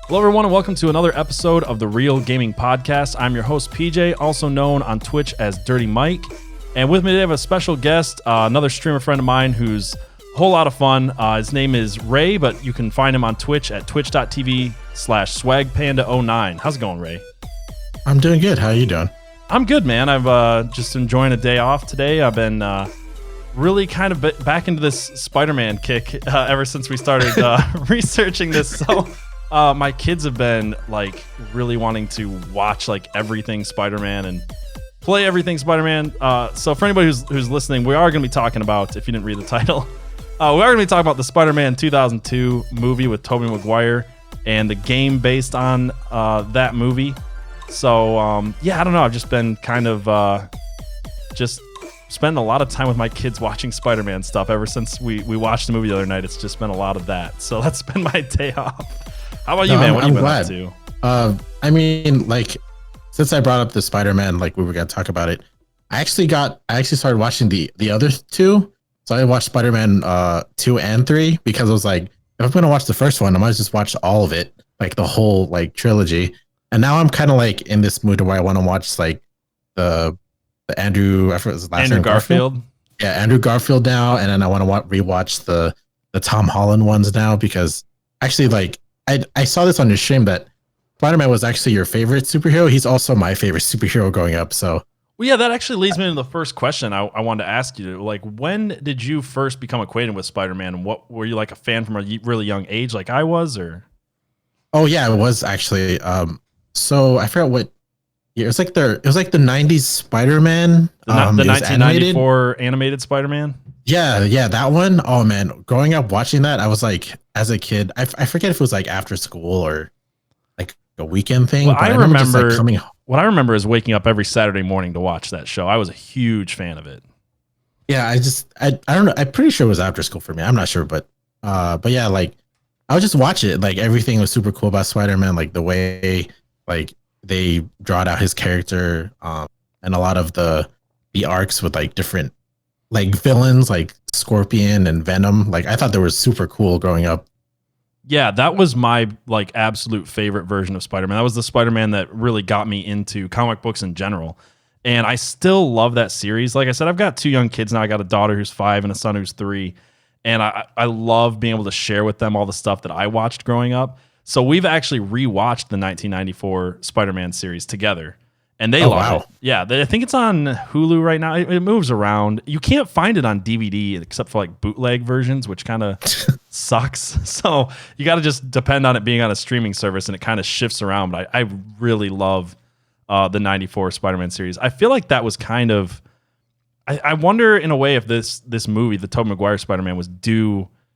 Hello, everyone, and welcome to another episode of the Real Gaming Podcast. I'm your host, PJ, also known on Twitch as Dirty Mike. And with me today, I have a special guest, another streamer friend of mine who's a whole lot of fun. His name is Ray, but you can find him on Twitch at twitch.tv/SwagPanda09. How's it going, Ray? I'm doing good. How are you doing? I'm good, man. I've just enjoying a day off today. I've been really kind of back into this Spider-Man kick ever since we started researching this. So my kids have been like really wanting to watch like everything Spider-Man and play everything Spider-Man. So for anybody who's listening, we are going to be talking about, if you didn't read the title, we are going to be talking about the Spider-Man 2002 movie with Toby Maguire and the game based on that movie. So yeah, I don't know. I've just been kind of just spending a lot of time with my kids watching Spider-Man stuff ever since we watched the movie the other night. It's just been a lot of that. So that's been my day off. How about you, man? What have you been up to? I mean, like, since I brought up the Spider-Man, like we were gonna talk about it, I actually started watching the other two. So I watched Spider-Man 2 and 3 because I was like, if I'm gonna watch the first one, I might just watch all of it, like the whole like trilogy. And now I'm kind of like in this mood where I want to watch like the Andrew, I forgot his last name, Garfield. Yeah, Andrew Garfield now, and then I want to rewatch the Tom Holland ones now because actually, like, I saw this on your stream that Spider-Man was actually your favorite superhero. He's also my favorite superhero growing up. So, well, yeah, that actually leads me to the first question I wanted to ask you. Like, when did you first become acquainted with Spider-Man, and what were you like a fan from a really young age, like I was, or? Oh yeah, it was actually. So I forgot what. Yeah, it was like the 90s Spider-Man. The 1994 animated Spider-Man. Yeah, that one. Oh man, growing up watching that, I was like, as a kid, I forget if it was like after school or like a weekend thing. Well, but I remember just, like, coming. What I remember is waking up every Saturday morning to watch that show. I was a huge fan of it. Yeah, I don't know. I'm pretty sure it was after school for me. I'm not sure, but yeah, like I would just watch it. Like everything was super cool about Spider-Man, like the way like they drawed out his character, and a lot of the arcs with like different like villains like Scorpion and Venom. Like I thought they were super cool growing up. Yeah, that was my like absolute favorite version of Spider-Man. That was the Spider-Man that really got me into comic books in general. And I still love that series. Like I said, I've got two young kids now. I got a daughter who's 5 and a son who's 3. And I love being able to share with them all the stuff that I watched growing up. So we've actually rewatched the 1994 Spider-Man series together. And they love it. Yeah, I think it's on Hulu right now. It moves around. You can't find it on DVD except for like bootleg versions, which kind of sucks. So you got to just depend on it being on a streaming service, and it kind of shifts around. But I really love the 94 Spider-Man series. I feel like that was kind of... I wonder in a way if this movie, the Tobey Maguire Spider-Man,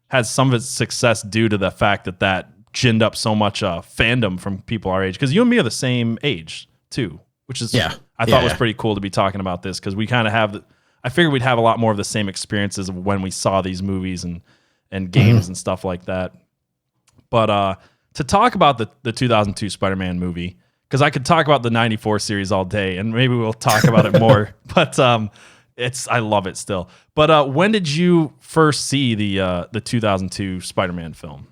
has some of its success due to the fact that ginned up so much fandom from people our age. Because you and me are the same age, too. Which is, I thought was pretty cool to be talking about this because we kind of have, I figured we'd have a lot more of the same experiences of when we saw these movies and games and stuff like that. But to talk about the 2002 Spider-Man movie, because I could talk about the 94 series all day and maybe we'll talk about it more, but I love it still. But when did you first see the 2002 Spider-Man film?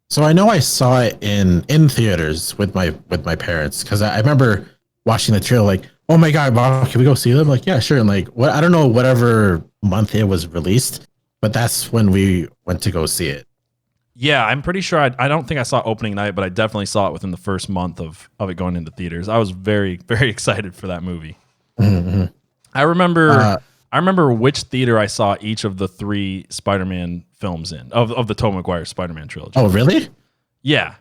So I know I saw it in theaters with my parents because I remember watching the trailer, like, oh my god, Mom, can we go see them? Like, yeah, sure. And like, I don't know, whatever month it was released, but that's when we went to go see it. Yeah, I'm pretty sure. I don't think I saw opening night, but I definitely saw it within the first month of it going into theaters. I was very, very excited for that movie. Mm-hmm. I remember which theater I saw each of the 3 Spider-Man films in of the Tobey Maguire Spider-Man trilogy. Oh, really? Yeah.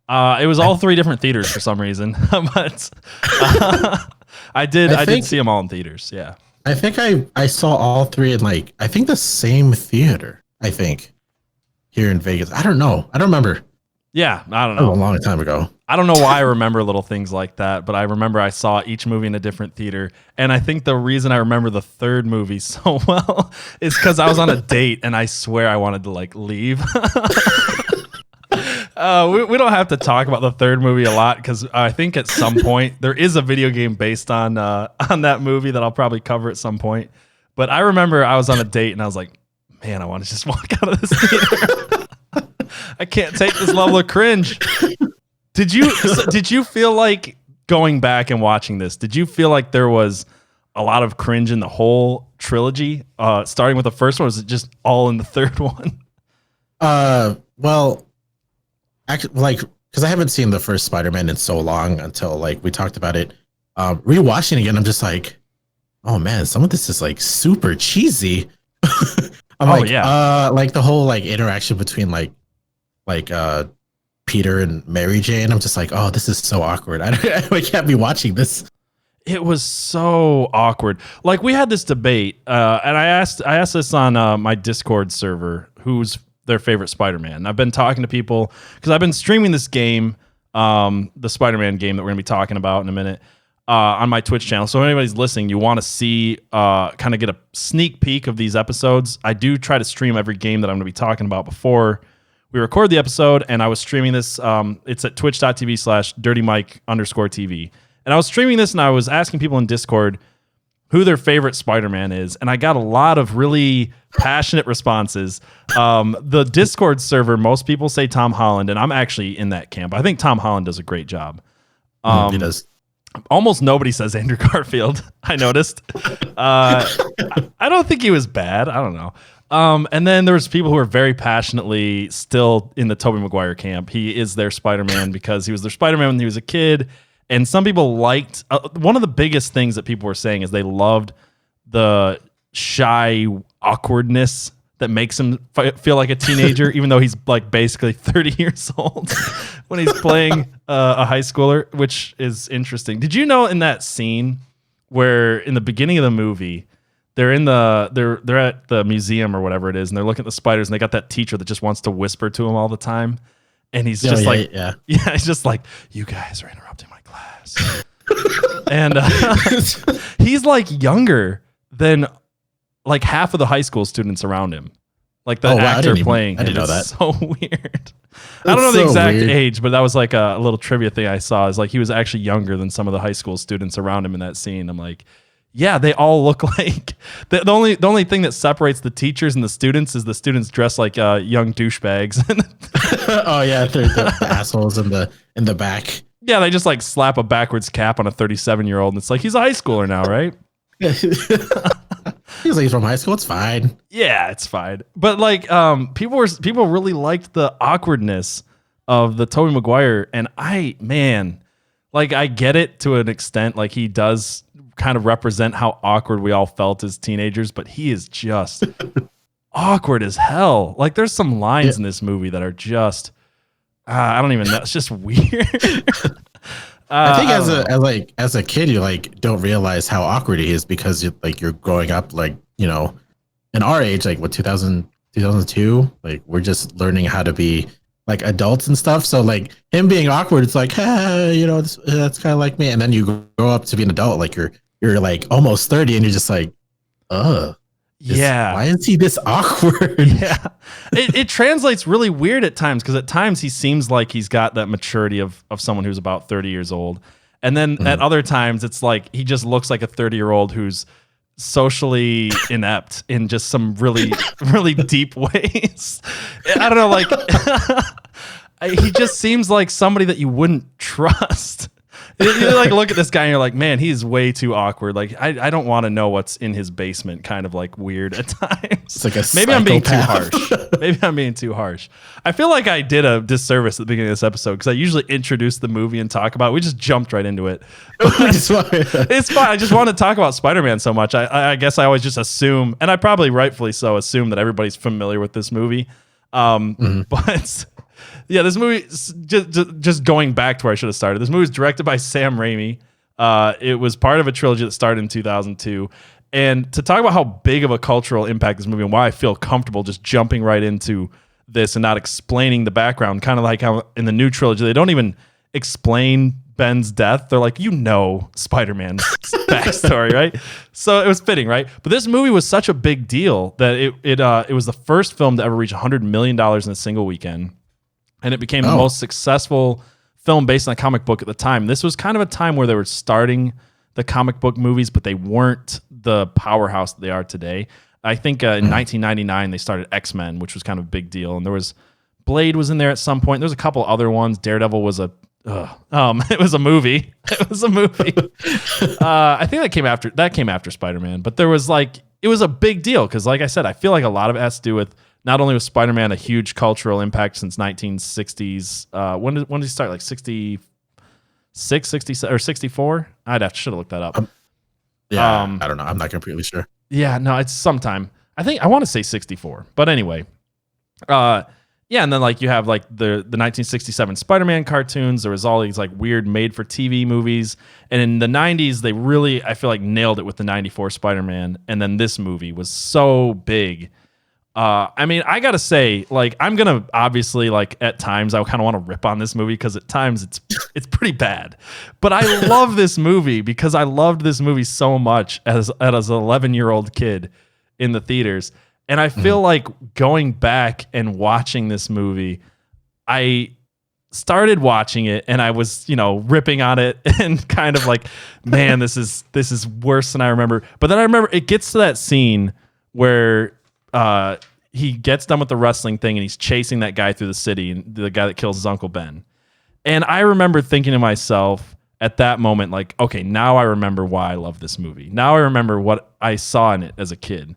It was all 3 different theaters for some reason, but I did see them all in theaters. Yeah, I think I saw all 3 in like I think the same theater. I think here in Vegas. I don't know. I don't remember. Yeah, I don't know. A long time ago. I don't know why I remember little things like that, but I remember I saw each movie in a different theater, and I think the reason I remember the third movie so well is because I was on a date, and I swear I wanted to like leave. We don't have to talk about the third movie a lot because I think at some point there is a video game based on that movie that I'll probably cover at some point. But I remember I was on a date and I was like, man, I want to just walk out of this theater. I can't take this level of cringe. Did you feel like going back and watching this? Did you feel like there was a lot of cringe in the whole trilogy, starting with the first one? Or was it just all in the third one? Well, actually, like, because I haven't seen the first Spider-Man in so long until like we talked about it. Rewatching again, I'm just like, oh man, some of this is like super cheesy. Like the whole like interaction between like Peter and Mary Jane. I'm just like, oh, this is so awkward. I can't be watching this. It was so awkward. Like, we had this debate, and I asked this on my Discord server, who's their favorite Spider-Man. I've been talking to people because I've been streaming this game, the Spider-Man game that we're gonna be talking about in a minute, on my Twitch channel. So if anybody's listening, you want to see, kind of get a sneak peek of these episodes. I do try to stream every game that I'm gonna be talking about before we record the episode, and I was streaming this. It's at twitch.tv/dirtymike_TV. And I was streaming this, and I was asking people in Discord who their favorite Spider-Man is, and I got a lot of really passionate responses. The Discord server, most people say Tom Holland, and I'm actually in that camp. I think Tom Holland does a great job. He does. Almost nobody says Andrew Garfield, I noticed. I don't think he was bad. I don't know. And then there was people who were very passionately still in the Toby Maguire camp. He is their Spider-Man because he was their Spider-Man when he was a kid. And some people liked, one of the biggest things that people were saying is they loved the shy awkwardness that makes him feel like a teenager, even though he's like basically 30 years old when he's playing a high schooler, which is interesting. Did you know in that scene where in the beginning of the movie, they're at the museum or whatever it is, and they're looking at the spiders, and they got that teacher that just wants to whisper to him all the time. And he's just he's just like, you guys are interrupting my class. And he's like younger than like half of the high school students around him. Like the actor playing. I didn't know that. So weird. I don't know the exact age, but that was like a little trivia thing I saw, is like he was actually younger than some of the high school students around him in that scene. I'm like, yeah, they all look like the only thing that separates the teachers and the students is the students dress like young douchebags. Oh yeah, they're the assholes in the back. Yeah, they just like slap a backwards cap on a 37-year-old, and it's like, he's a high schooler now, right? He's like, from high school. It's fine. Yeah, it's fine. But like, people really liked the awkwardness of the Toby Maguire, and I get it to an extent. Like, he does kind of represent how awkward we all felt as teenagers, but he is just awkward as hell. Like, there's some lines in this movie that are just, I don't even know. It's just weird. I think as a kid, you like don't realize how awkward he is because you're growing up, like, you know, in our age, like what 2002, like we're just learning how to be like adults and stuff. So like him being awkward, it's like, you know, that's kind of like me. And then you grow up to be an adult, like you're like almost 30, and you're just like, yeah, why is he this awkward? Yeah, it translates really weird at times, because at times he seems like he's got that maturity of someone who's about 30 years old, and then at other times it's like he just looks like a 30-year-old who's socially inept in just some really really deep ways. I don't know, like he just seems like somebody that you wouldn't trust. You like look at this guy and you're like, man, he's way too awkward. Like, I don't want to know what's in his basement. Kind of like weird at times. It's like maybe I'm being too harsh. Maybe I'm being too harsh. I feel like I did a disservice at the beginning of this episode, because I usually introduce the movie and talk about it. We just jumped right into it. It's fine. I just want to talk about Spider-Man so much. I guess I always just assume, and I probably rightfully so assume, that everybody's familiar with this movie. But yeah, this movie, just going back to where I should have started. This movie was directed by Sam Raimi. It was part of a trilogy that started in 2002. And to talk about how big of a cultural impact this movie, and why I feel comfortable just jumping right into this and not explaining the background, kind of like how in the new trilogy, they don't even explain Ben's death. They're like, you know, Spider-Man's backstory, right? So it was fitting, right? But this movie was such a big deal that it was the first film to ever reach $100 million in a single weekend. And it became the most successful film based on a comic book at the time. This was kind of a time where they were starting the comic book movies, but they weren't the powerhouse that they are today. I think in 1999, they started X-Men, which was kind of a big deal. And there was Blade was in there at some point. There's a couple other ones. Daredevil was a It was a movie. It was a movie. I think that came after Spider-Man, but there was it was a big deal because, like I said, I feel like a lot of it has to do with not only was Spider-Man a huge cultural impact since 1960s. When did he start? Like 66, 67, or 64? Should have looked that up. I don't know. I'm not completely sure. Yeah, no, it's sometime. I want to say 64, but anyway. And then you have the 1967 Spider-Man cartoons. There was all these weird made-for-TV movies, and in the 90s they really, I feel nailed it with the 94 Spider-Man, and then this movie was so big. I gotta say, I'm gonna obviously at times I kind of want to rip on this movie because at times it's pretty bad, but I love this movie because I loved this movie so much as an 11-year-old kid in the theaters. And I feel like going back and watching this movie, I started watching it and I was, ripping on it and kind of man, this is worse than I remember. But then I remember it gets to that scene where he gets done with the wrestling thing and he's chasing that guy through the city, and the guy that kills his Uncle Ben. And I remember thinking to myself at that moment, okay, now I remember why I love this movie. Now I remember what I saw in it as a kid.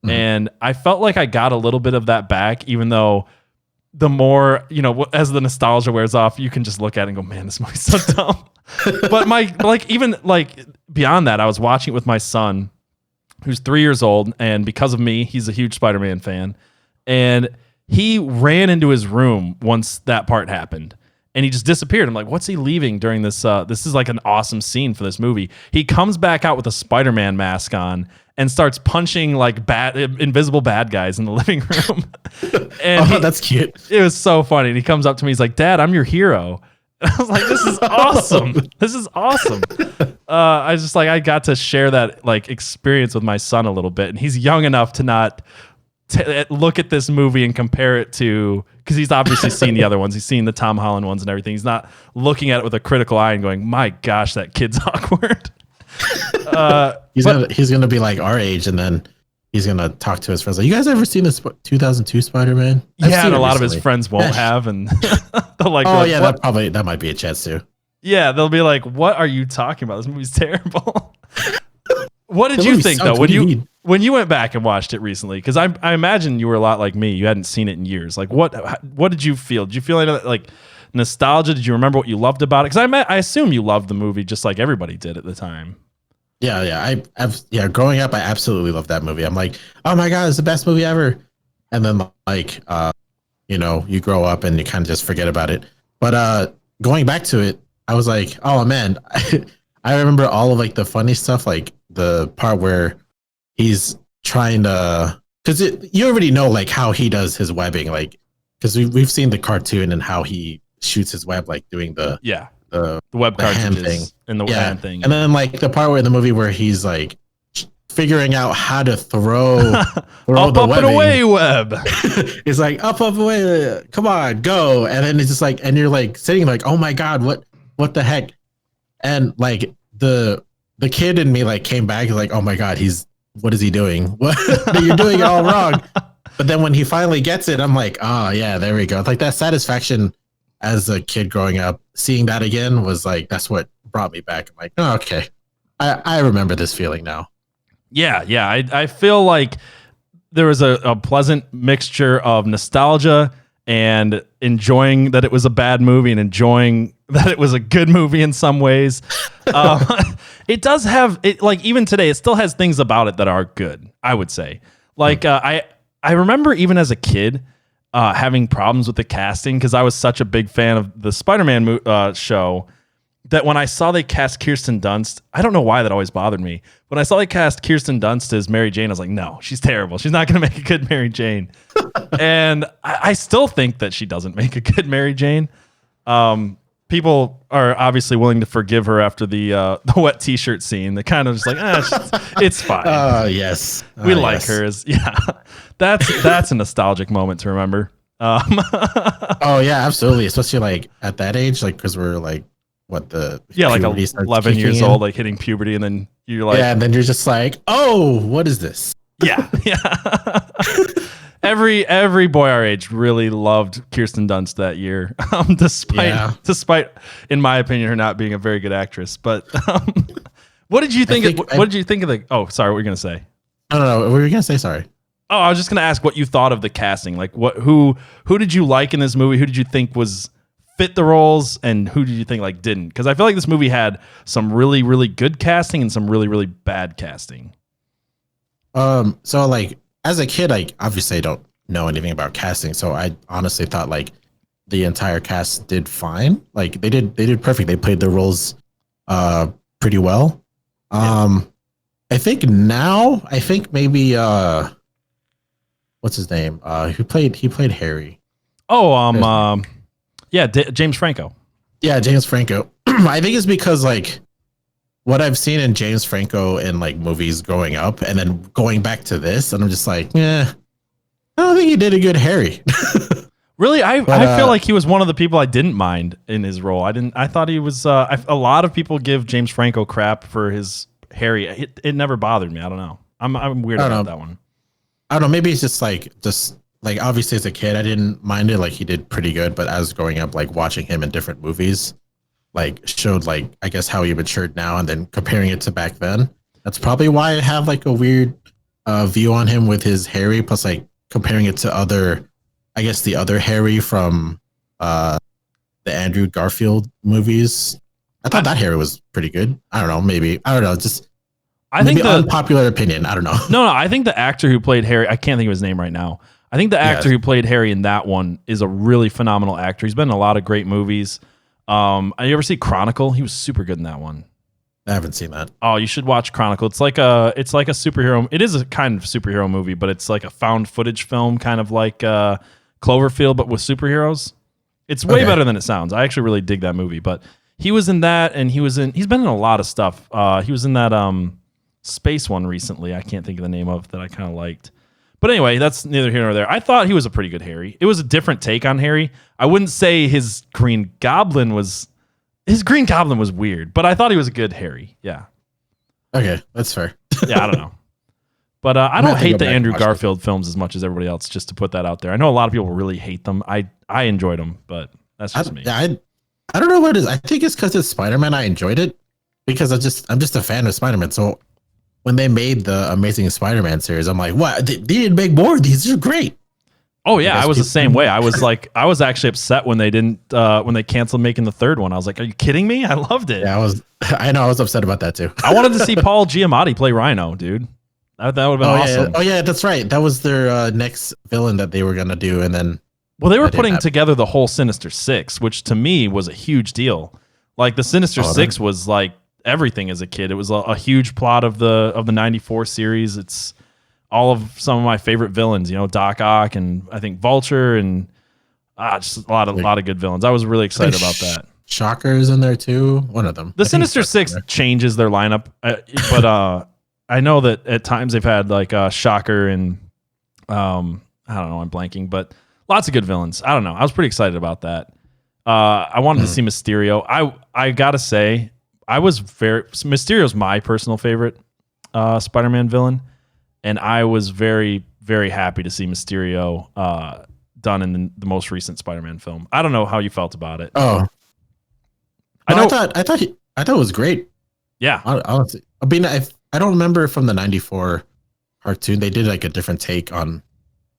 And I felt like I got a little bit of that back, even though the more, as the nostalgia wears off, you can just look at it and go, man, this movie's so dumb. But even beyond that, I was watching it with my son, who's 3 years old. And because of me, he's a huge Spider-Man fan. And he ran into his room once that part happened. And he just disappeared. I'm like, what's he leaving during this? This is an awesome scene for this movie. He comes back out with a Spider-Man mask on and starts punching invisible bad guys in the living room. And that's cute. It was so funny. And he comes up to me. He's like, Dad, I'm your hero. And I was like, this is awesome. This is awesome. I was just I got to share that experience with my son a little bit. And he's young enough to not look at this movie and compare it to, because he's obviously seen the other ones. He's seen the Tom Holland ones and everything. He's not looking at it with a critical eye and going, my gosh, that kid's awkward. He's gonna be our age, and then he's gonna talk to his friends you guys ever seen this 2002 Spider-Man? Yeah, and a lot of his friends won't have, and they'll that might be a chance too. Yeah, they'll be like, what are you talking about? This movie's terrible. What did you think though when you went back and watched it recently? Because I imagine you were a lot like me. You hadn't seen it in years. What did you feel? Did you feel nostalgia? Did you remember what you loved about it? Because I assume you loved the movie just like everybody did at the time. Yeah. Growing up, I absolutely loved that movie. I'm like, oh my God, it's the best movie ever. And then you grow up and you kind of just forget about it. But going back to it, I was like, oh man, I remember all of the funny stuff, the part where he's trying to, because you already know how he does his webbing, because we've seen the cartoon and how he shoots his web, doing the web hand thing and the hand thing, and then the part where in the movie where he's figuring out how to throw up and away web. It's up away, come on, go, and then it's just and you're sitting oh my God, what the heck, and the kid in me came back oh my God, what is he doing? What you're doing it all wrong. But then when he finally gets it, I'm oh yeah, there we go. That satisfaction as a kid growing up, seeing that again was that's what brought me back. I'm oh, okay, I remember this feeling now. Yeah. I feel there was a pleasant mixture of nostalgia and enjoying that it was a bad movie and enjoying that it was a good movie in some ways. It does have it, even today, it still has things about it that are good, I would say. I remember even as a kid having problems with the casting because I was such a big fan of the Spider-Man show that when I saw they cast Kirsten Dunst, I don't know why that always bothered me. When I saw they cast Kirsten Dunst as Mary Jane, I was like, no, she's terrible. She's not going to make a good Mary Jane. And I still think that she doesn't make a good Mary Jane. People are obviously willing to forgive her after the wet T-shirt scene. They're kind of just it's fine. Yes. We like her. That's a nostalgic moment to remember. Oh yeah, absolutely. Especially at that age, because we're 11 years old, hitting puberty, and then you're and then you're just oh, what is this? Yeah. Every boy our age really loved Kirsten Dunst that year, despite, in my opinion, her not being a very good actress. But what did you think? What did you think of the? Oh, sorry, what were you gonna say? No. What were you gonna say? Sorry. Oh, I was just gonna ask what you thought of the casting. Like, who did you like in this movie? Who did you think was fit the roles, and who did you think like didn't? Because I feel like this movie had some really, really good casting and some really, really bad casting. So like as a kid, like obviously I don't know anything about casting, so I honestly thought like the entire cast did fine. Like they did perfect. They played their roles pretty well. I think maybe what's his name? He played Harry. Oh, James Franco. Yeah, James Franco. I think it's because like what I've seen in James Franco in like movies growing up and then going back to this, and I'm just like, I don't think he did a good Harry. Really, I feel like he was one of the people I didn't mind in his role. I thought he was. A lot of people give James Franco crap for his Harry. It never bothered me. I don't know. I'm weird about that one. I don't know. Maybe it's just like obviously as a kid I didn't mind it. Like he did pretty good, but as growing up, like watching him in different movies, like showed like I guess how he matured now, and then comparing it to back then. That's probably why I have like a weird view on him with his Harry. Plus, like comparing it to the other Harry from the Andrew Garfield movies. I thought that Harry was pretty good. I don't know. Maybe I don't know. Just I think the unpopular opinion. I don't know. No. I think the actor who played Harry, I can't think of his name right now. I think the actor who played Harry in that one is a really phenomenal actor. He's been in a lot of great movies. You ever see Chronicle? He was super good in that one. I haven't seen that. Oh, you should watch Chronicle. It's like a superhero. It is a kind of superhero movie, but it's like a found footage film, kind of like Cloverfield, but with superheroes. It's way better than it sounds. I actually really dig that movie. But he was in that, and he's been in a lot of stuff. He was in that space one recently. I can't think of the name of that I kind of liked. But anyway, that's neither here nor there. I thought he was a pretty good Harry. It was a different take on Harry. I wouldn't say his Green Goblin was weird, but I thought he was a good Harry. Yeah. Okay, that's fair. Yeah, I don't know. But I don't hate the Andrew Garfield films as much as everybody else, just to put that out there. I know a lot of people really hate them. I enjoyed them, but that's just me. I don't know what it is. I think it's because it's Spider-Man. I enjoyed it because I'm just a fan of Spider-Man. So when they made the Amazing Spider-Man series, I'm like, what? They didn't make more of these. These are great. Oh yeah, I was the same way. I was actually upset when they didn't when they canceled making the third one. I was like, are you kidding me? I loved it. Yeah, I know I was upset about that too. I wanted to see Paul Giamatti play Rhino, dude. That would have been awesome. Yeah. Oh yeah, that's right. That was their next villain that they were gonna do, and then they were putting together the whole Sinister Six, which to me was a huge deal. Like the Sinister Six was like everything as a kid. It was a huge plot of the '94 series. It's all of some of my favorite villains, Doc Ock and I think Vulture, and just a lot of good villains. I was really excited about that. Shocker's in there too. One of them. The Sinister Six changes their lineup, but I know that at times they've had like Shocker and I don't know. I'm blanking, but lots of good villains. I don't know. I was pretty excited about that. I wanted to see Mysterio. I gotta say, Mysterio's my personal favorite Spider-Man villain. And I was very, very happy to see Mysterio done in the most recent Spider-Man film. I don't know how you felt about it. Oh, I thought it was great. Yeah, honestly, I mean, I don't remember from the '94 cartoon. They did like a different take on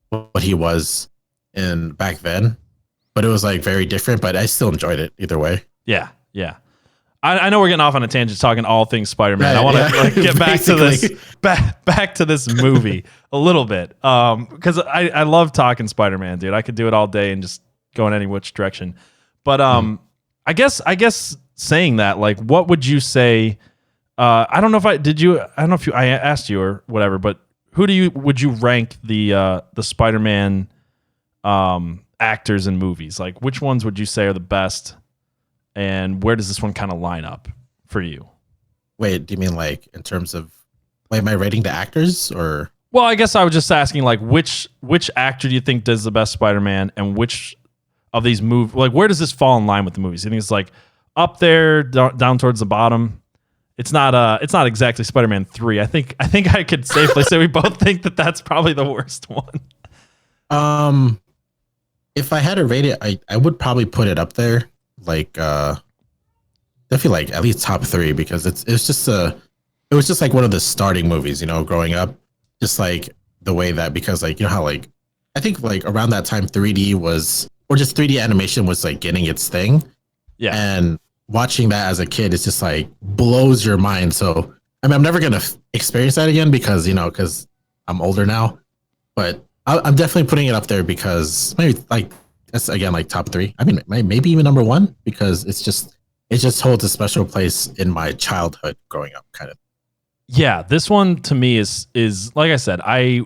what he was in back then, but it was like very different. But I still enjoyed it either way. Yeah. I know we're getting off on a tangent talking all things Spider-Man. Right, I want to get back to this back to this movie a little bit because I love talking Spider-Man, dude. I could do it all day and just go in any which direction. But I guess saying that, like, what would you say? I don't know if I asked you or whatever, but would you rank the Spider-Man actors in movies? Like, which ones would you say are the best? And where does this one kind of line up for you? Wait, do you mean like in terms of, am I rating the actors or? Well, I guess I was just asking like which actor do you think does the best Spider-Man, and which of these movies, like where does this fall in line with the movies? You think it's like up there, down towards the bottom? It's not exactly Spider-Man 3. I think I could safely say we both think that that's probably the worst one. If I had to rate it, I would probably put it up there, like definitely like at least top 3 because it was just like one of the starting movies, growing up, just like the way that because like how like I think like around that time 3D was or just 3D animation was like getting its thing, Yeah. and watching that as a kid is just like blows your mind. So I mean, I'm never gonna experience that again because because I'm older now, but I'm definitely putting it up there because maybe like that's again like top 3. I mean, maybe even number 1 because it just holds a special place in my childhood growing up, kind of. Yeah, this one to me is like I said, I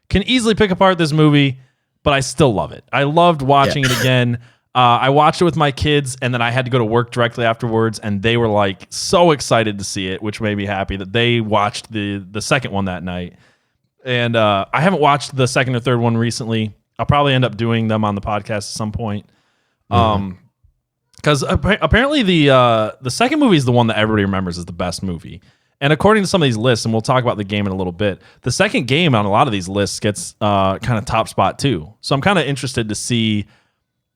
can easily pick apart this movie, but I still love it. I loved watching it again. I watched it with my kids, and then I had to go to work directly afterwards, and they were like so excited to see it, which made me happy that they watched the second one that night. And I haven't watched the second or third one recently. I'll probably end up doing them on the podcast at some point. Because apparently the second movie is the one that everybody remembers as the best movie. And according to some of these lists, and we'll talk about the game in a little bit, the second game on a lot of these lists gets kind of top spot too. So I'm kind of interested to see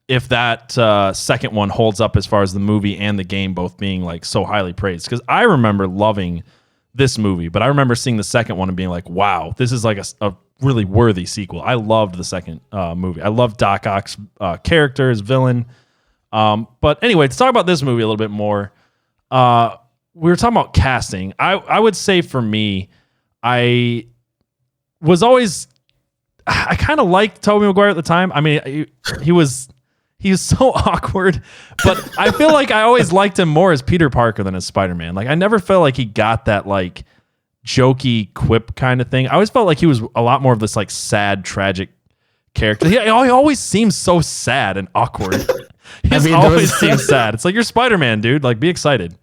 if that second one holds up as far as the movie and the game both being like so highly praised. Because I remember loving this movie, but I remember seeing the second one and being like, wow, this is like a really worthy sequel. I loved the second movie. I loved Doc Ock's character as villain. But anyway, to talk about this movie a little bit more, we were talking about casting. I would say for me, I kind of liked Toby Maguire at the time. I mean, he was so awkward, but I feel like I always liked him more as Peter Parker than as Spider-Man. Like I never felt like he got that like jokey quip kind of thing. I always felt like he was a lot more of this like sad, tragic character. He always seems so sad and awkward. He always seems sad. It's like you're Spider-Man, dude. Like be excited.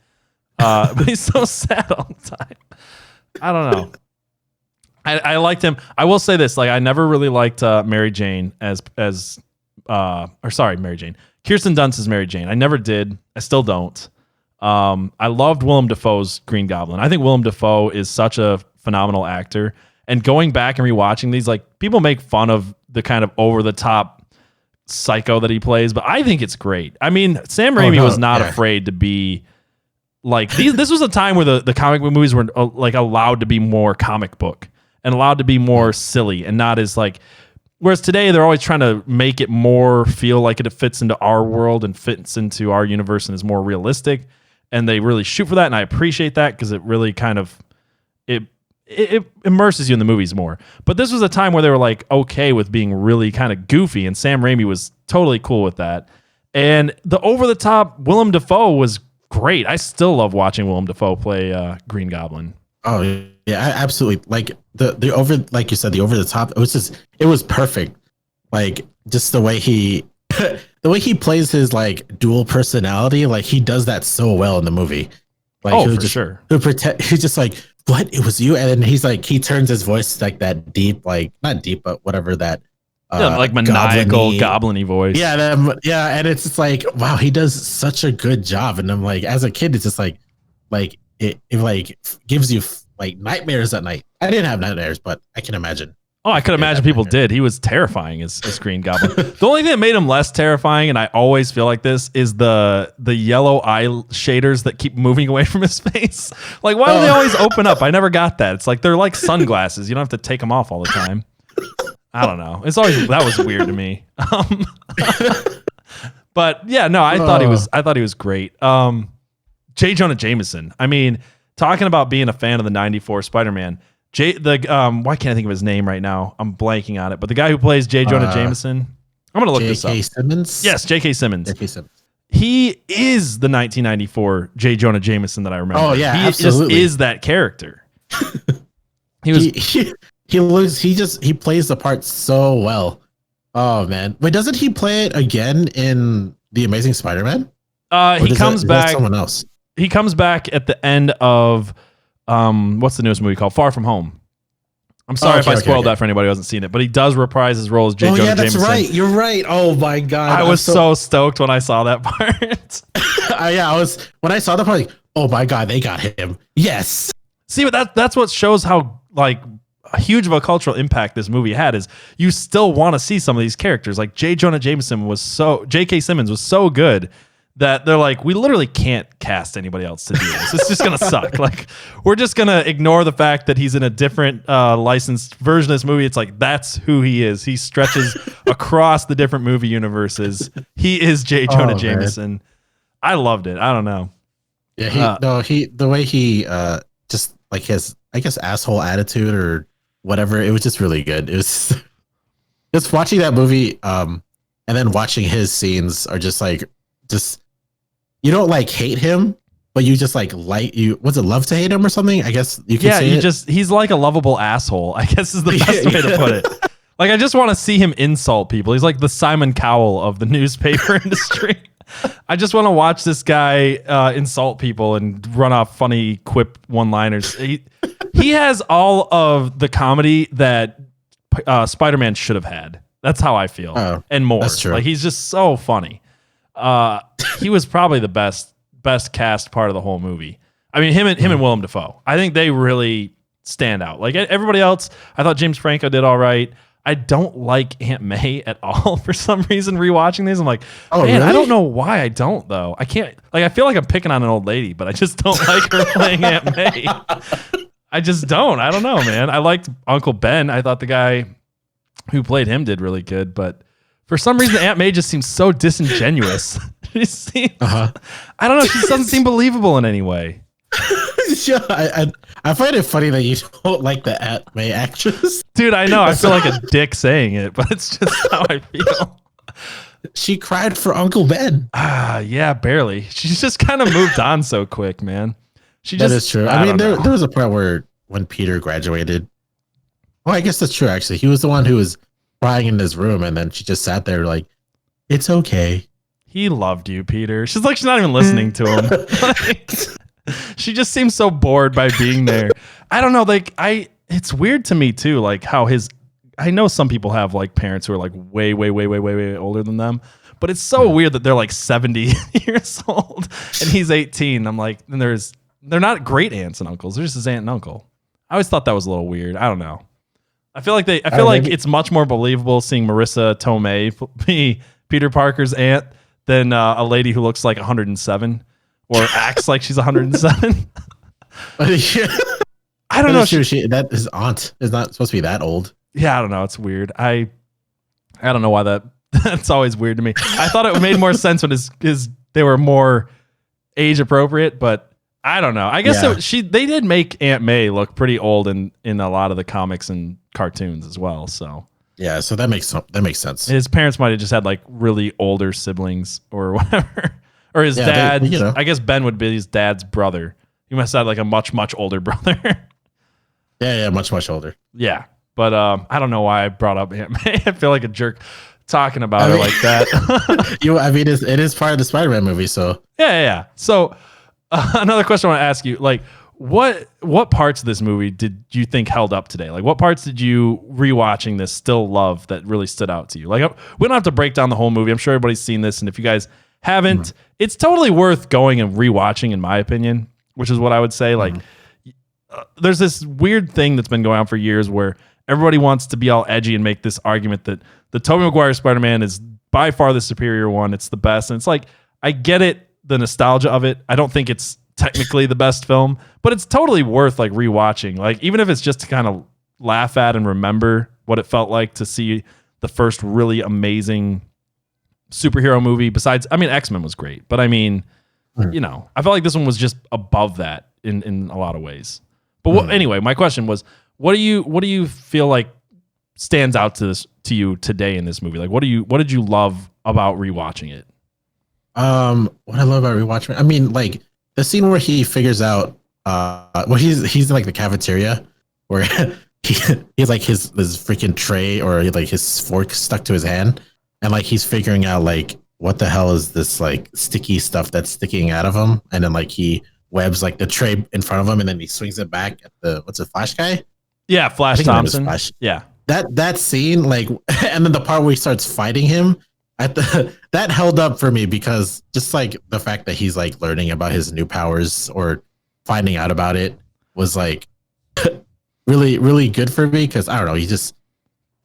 But he's so sad all the time. I don't know. I liked him. I will say this: like, I never really liked Mary Jane Mary Jane. Kirsten Dunst as Mary Jane. I never did. I still don't. I loved Willem Dafoe's Green Goblin. I think Willem Dafoe is such a phenomenal actor. And going back and rewatching these, like people make fun of the kind of over the top psycho that he plays, but I think it's great. I mean, Sam Raimi was not afraid to be. Like this was a time where the comic book movies were like allowed to be more comic book and allowed to be more silly and not as like. Whereas today they're always trying to make it more feel like it fits into our world and fits into our universe and is more realistic, and they really shoot for that. And I appreciate that because it really kind of it immerses you in the movies more. But this was a time where they were like okay with being really kind of goofy, and Sam Raimi was totally cool with that. And the over the top Willem Dafoe was great. I still love watching Willem Dafoe play Green Goblin. Oh yeah, absolutely. Like the over, like you said, the over the top. It was perfect. Like just the way he plays his like dual personality. Like he does that so well in the movie. Like for sure. He's just like, what? It was you, and then he's like, he turns his voice like that deep, like not deep, but whatever that. Like maniacal goblin-y voice. Yeah, and it's just like, wow, he does such a good job. And I'm like, as a kid, it's just like it like gives you like nightmares at night. I didn't have nightmares, but I can imagine. Oh, I could imagine people did. He was terrifying as Green Goblin. The only thing that made him less terrifying, and I always feel like this, is the yellow eye shaders that keep moving away from his face. Like, why do they always open up? I never got that. It's like they're like sunglasses. You don't have to take them off all the time. I don't know. That was weird to me. But yeah, no, I thought he was great. J. Jonah Jameson. I mean, talking about being a fan of the '94 Spider-Man. Why can't I think of his name right now? I'm blanking on it. But the guy who plays J. Jonah Jameson, I'm gonna look this up. J.K. Simmons. Yes, J.K. Simmons. J.K. Simmons. He is the 1994 J. Jonah Jameson that I remember. Oh yeah, he absolutely. Just is that character. He plays the part so well. Oh man. Wait, doesn't he play it again in The Amazing Spider-Man? He comes back. Someone else. He comes back at the end of what's the newest movie called? Far From Home. I'm sorry if I spoiled that for anybody who hasn't seen it, but he does reprise his role as J. Jonah Jameson. That's right. You're right. Oh my god. I was so stoked when I saw that part. I was when I saw the part, like, oh my god, they got him. Yes. See, but that's what shows how like huge of a cultural impact this movie had is you still want to see some of these characters. Like J.K. Simmons was so good that they're like, we literally can't cast anybody else to do this. It's just going to suck. Like, we're just going to ignore the fact that he's in a different licensed version of this movie. It's like, that's who he is. He stretches across the different movie universes. He is J. Jonah Jameson. Man. I loved it. I don't know. Yeah, the way he just like his, I guess, asshole attitude or whatever, it was just really good. It was just watching that movie and then watching his scenes are just like, you don't like hate him, but you just like you. Was it love to hate him or something? I guess you can say it. He's like a lovable asshole, I guess is the best way to put it. Like, I just want to see him insult people. He's like the Simon Cowell of the newspaper industry. I just want to watch this guy insult people and run off funny quip one-liners. He has all of the comedy that Spider-Man should have had. That's how I feel, and more. That's true. Like, he's just so funny. He was probably the best cast part of the whole movie. I mean, him and Willem Dafoe. I think they really stand out. Like, everybody else, I thought James Franco did all right. I don't like Aunt May at all for some reason. Rewatching these, I'm like, man, really? I don't know why I don't though. I can't. Like, I feel like I'm picking on an old lady, but I just don't like her playing Aunt May. I just don't. I don't know, man. I liked Uncle Ben. I thought the guy who played him did really good, but for some reason, Aunt May just seems so disingenuous. She seems, I don't know. She doesn't seem believable in any way. Yeah, I find it funny that you don't like the Aunt May actress. Dude, I know. I feel like a dick saying it, but it's just how I feel. She cried for Uncle Ben. Yeah, barely. She's just kind of moved on so quick, man. That is true. I mean, there was a point where when Peter graduated. Well, I guess that's true, actually. He was the one who was crying in his room, and then she just sat there like, it's okay. He loved you, Peter. She's like, she's not even listening to him. Like, she just seems so bored by being there. I don't know. Like, it's weird to me too. Like how I know some people have like parents who are like way older than them, but it's so weird that they're like 70 years old and he's 18. I'm like, and they're not great aunts and uncles. They're just his aunt and uncle. I always thought that was a little weird. I don't know. I feel like it's much more believable seeing Marissa Tomei be Peter Parker's aunt than a lady who looks like 107 or acts like she's 107. I don't know. That his aunt is not supposed to be that old. Yeah, I don't know. It's weird. I don't know why that's always weird to me. I thought it made more sense when they were more age appropriate, but I don't know. I guess they did make Aunt May look pretty old in a lot of the comics and cartoons as well. So yeah, so that makes sense. His parents might have just had like really older siblings or whatever, or his dad. I guess Ben would be his dad's brother. He must have had like a much older brother. Yeah, much older. Yeah, but I don't know why I brought up Aunt May. I feel like a jerk talking about her like that. It is part of the Spider-Man movie, so yeah. So another question I want to ask you, like, what parts of this movie did you think held up today? Like, what parts did you rewatching this still love that really stood out to you? Like, we don't have to break down the whole movie. I'm sure everybody's seen this, and if you guys haven't, it's totally worth going and rewatching, in my opinion, which is what I would say. Like, there's this weird thing that's been going on for years where everybody wants to be all edgy and make this argument that the Toby Maguire Spider-Man is by far the superior one. It's the best. And it's like, I get it, the nostalgia of it. I don't think it's technically the best film, but it's totally worth like rewatching. Like, even if it's just to kind of laugh at and remember what it felt like to see the first really amazing superhero movie besides, I mean, X-Men was great, but I mean, I felt like this one was just above that in a lot of ways. But anyway, my question was, what do you feel like stands out to you today in this movie? Like, what did you love about rewatching it? What I love about rewatching it, I mean, like the scene where he figures out, he's in like the cafeteria where he's like his freaking tray or like his fork stuck to his hand, and like he's figuring out like what the hell is this like sticky stuff that's sticking out of him, and then like he webs like the tray in front of him, and then he swings it back at the Flash guy? Yeah, Flash Thompson. Flash. Yeah, that scene, like, and then the part where he starts fighting him that held up for me, because just like the fact that he's like learning about his new powers or finding out about it was like really really good for me because I don't know.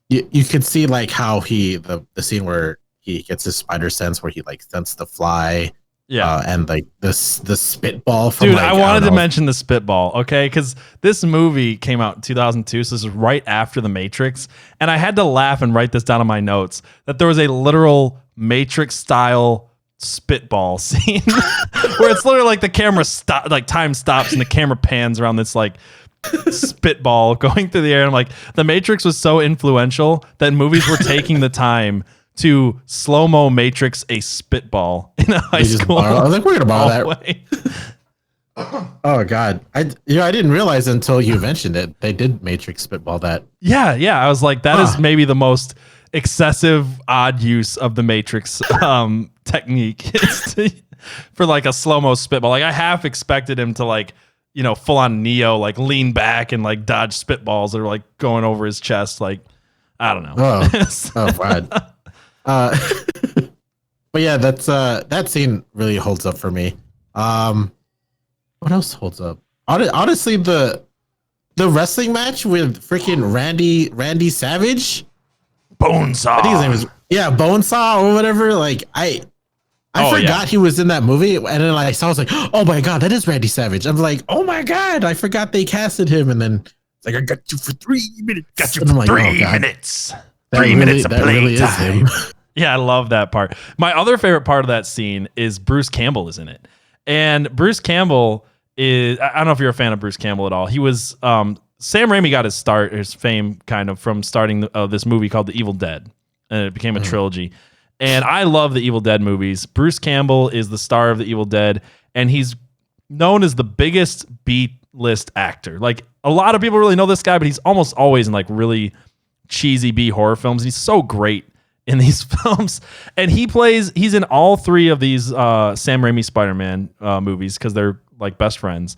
You could see like how the scene where he gets his spider sense where he like senses the fly. Yeah. And like the spitball from dude, like, I wanted to mention the spitball, okay? Because this movie came out in 2002, so this is right after The Matrix, and I had to laugh and write this down in my notes that there was a literal Matrix-style spitball scene where it's literally like the camera like time stops and the camera pans around this like spitball going through the air. And I'm like, The Matrix was so influential that movies were taking the time to slow-mo Matrix a spitball in a high school. I was like, we're gonna borrow that. Oh god, I didn't realize until you mentioned it. They did Matrix spitball that. Yeah. I was like, that is maybe the most excessive, odd use of the Matrix technique for like a slow-mo spitball. Like I half expected him to like, full on Neo, like lean back and like dodge spitballs that are like going over his chest. Like, I don't know. Oh god. But yeah, that's that scene really holds up for me. What else holds up? Honestly, the wrestling match with freaking Randy Savage, Bonesaw. I think his name is Bonesaw or whatever. Like I forgot he was in that movie, and then I saw, I was like, oh my god, that is Randy Savage. I'm like, oh my god, I forgot they casted him, and then it's like, I got you for 3 minutes. Got you for like, 3 minutes. 3 minutes of play time. Yeah, I love that part. My other favorite part of that scene is Bruce Campbell is in it. And Bruce Campbell is, I don't know if you're a fan of Bruce Campbell at all. He was, Sam Raimi got his fame kind of from starting this movie called The Evil Dead. And it became a trilogy. And I love the Evil Dead movies. Bruce Campbell is the star of The Evil Dead. And he's known as the biggest B-list actor. Like, a lot of people really know this guy, but he's almost always in like really cheesy B horror films. He's so great in these films, and he's in all 3 of these Sam Raimi Spider-Man movies because they're like best friends.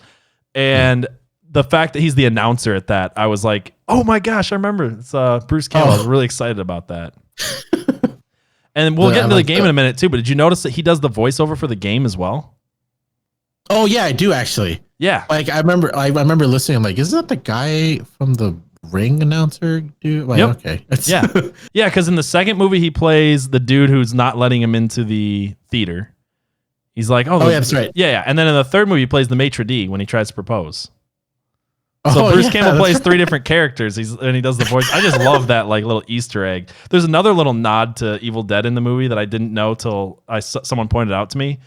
And the fact that he's the announcer at that, I was like, oh my gosh, I remember it's Bruce Campbell. I was really excited about that. And we'll get into the game in a minute too, but did you notice that he does the voiceover for the game as well? Oh yeah, I do actually. Yeah, like I remember listening. I'm like, isn't that the guy from the Ring announcer dude? Like, yep. Okay. Yeah, because in the second movie he plays the dude who's not letting him into the theater. He's like, yeah, that's right. Yeah. And then in the third movie he plays the maitre d' when he tries to propose. So Bruce Campbell plays 3 different characters. And he does the voice. I just love that like little Easter egg. There's another little nod to Evil Dead in the movie that I didn't know till someone pointed out to me,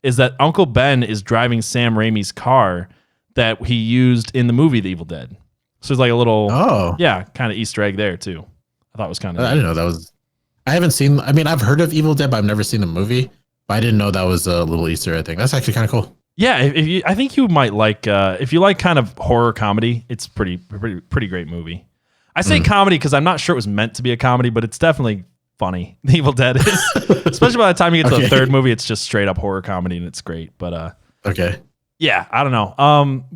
is that Uncle Ben is driving Sam Raimi's car that he used in the movie The Evil Dead. So there's like a little, kind of Easter egg there too. I thought it was kind of. I didn't know that was. I haven't seen. I mean, I've heard of Evil Dead, but I've never seen the movie. But I didn't know that was a little Easter egg thing. That's actually kind of cool. Yeah, I think you might like. If you like kind of horror comedy, it's pretty great movie. I say comedy because I'm not sure it was meant to be a comedy, but it's definitely funny. The Evil Dead is, especially by the time you get to the third movie, it's just straight up horror comedy and it's great. But okay. Yeah, I don't know.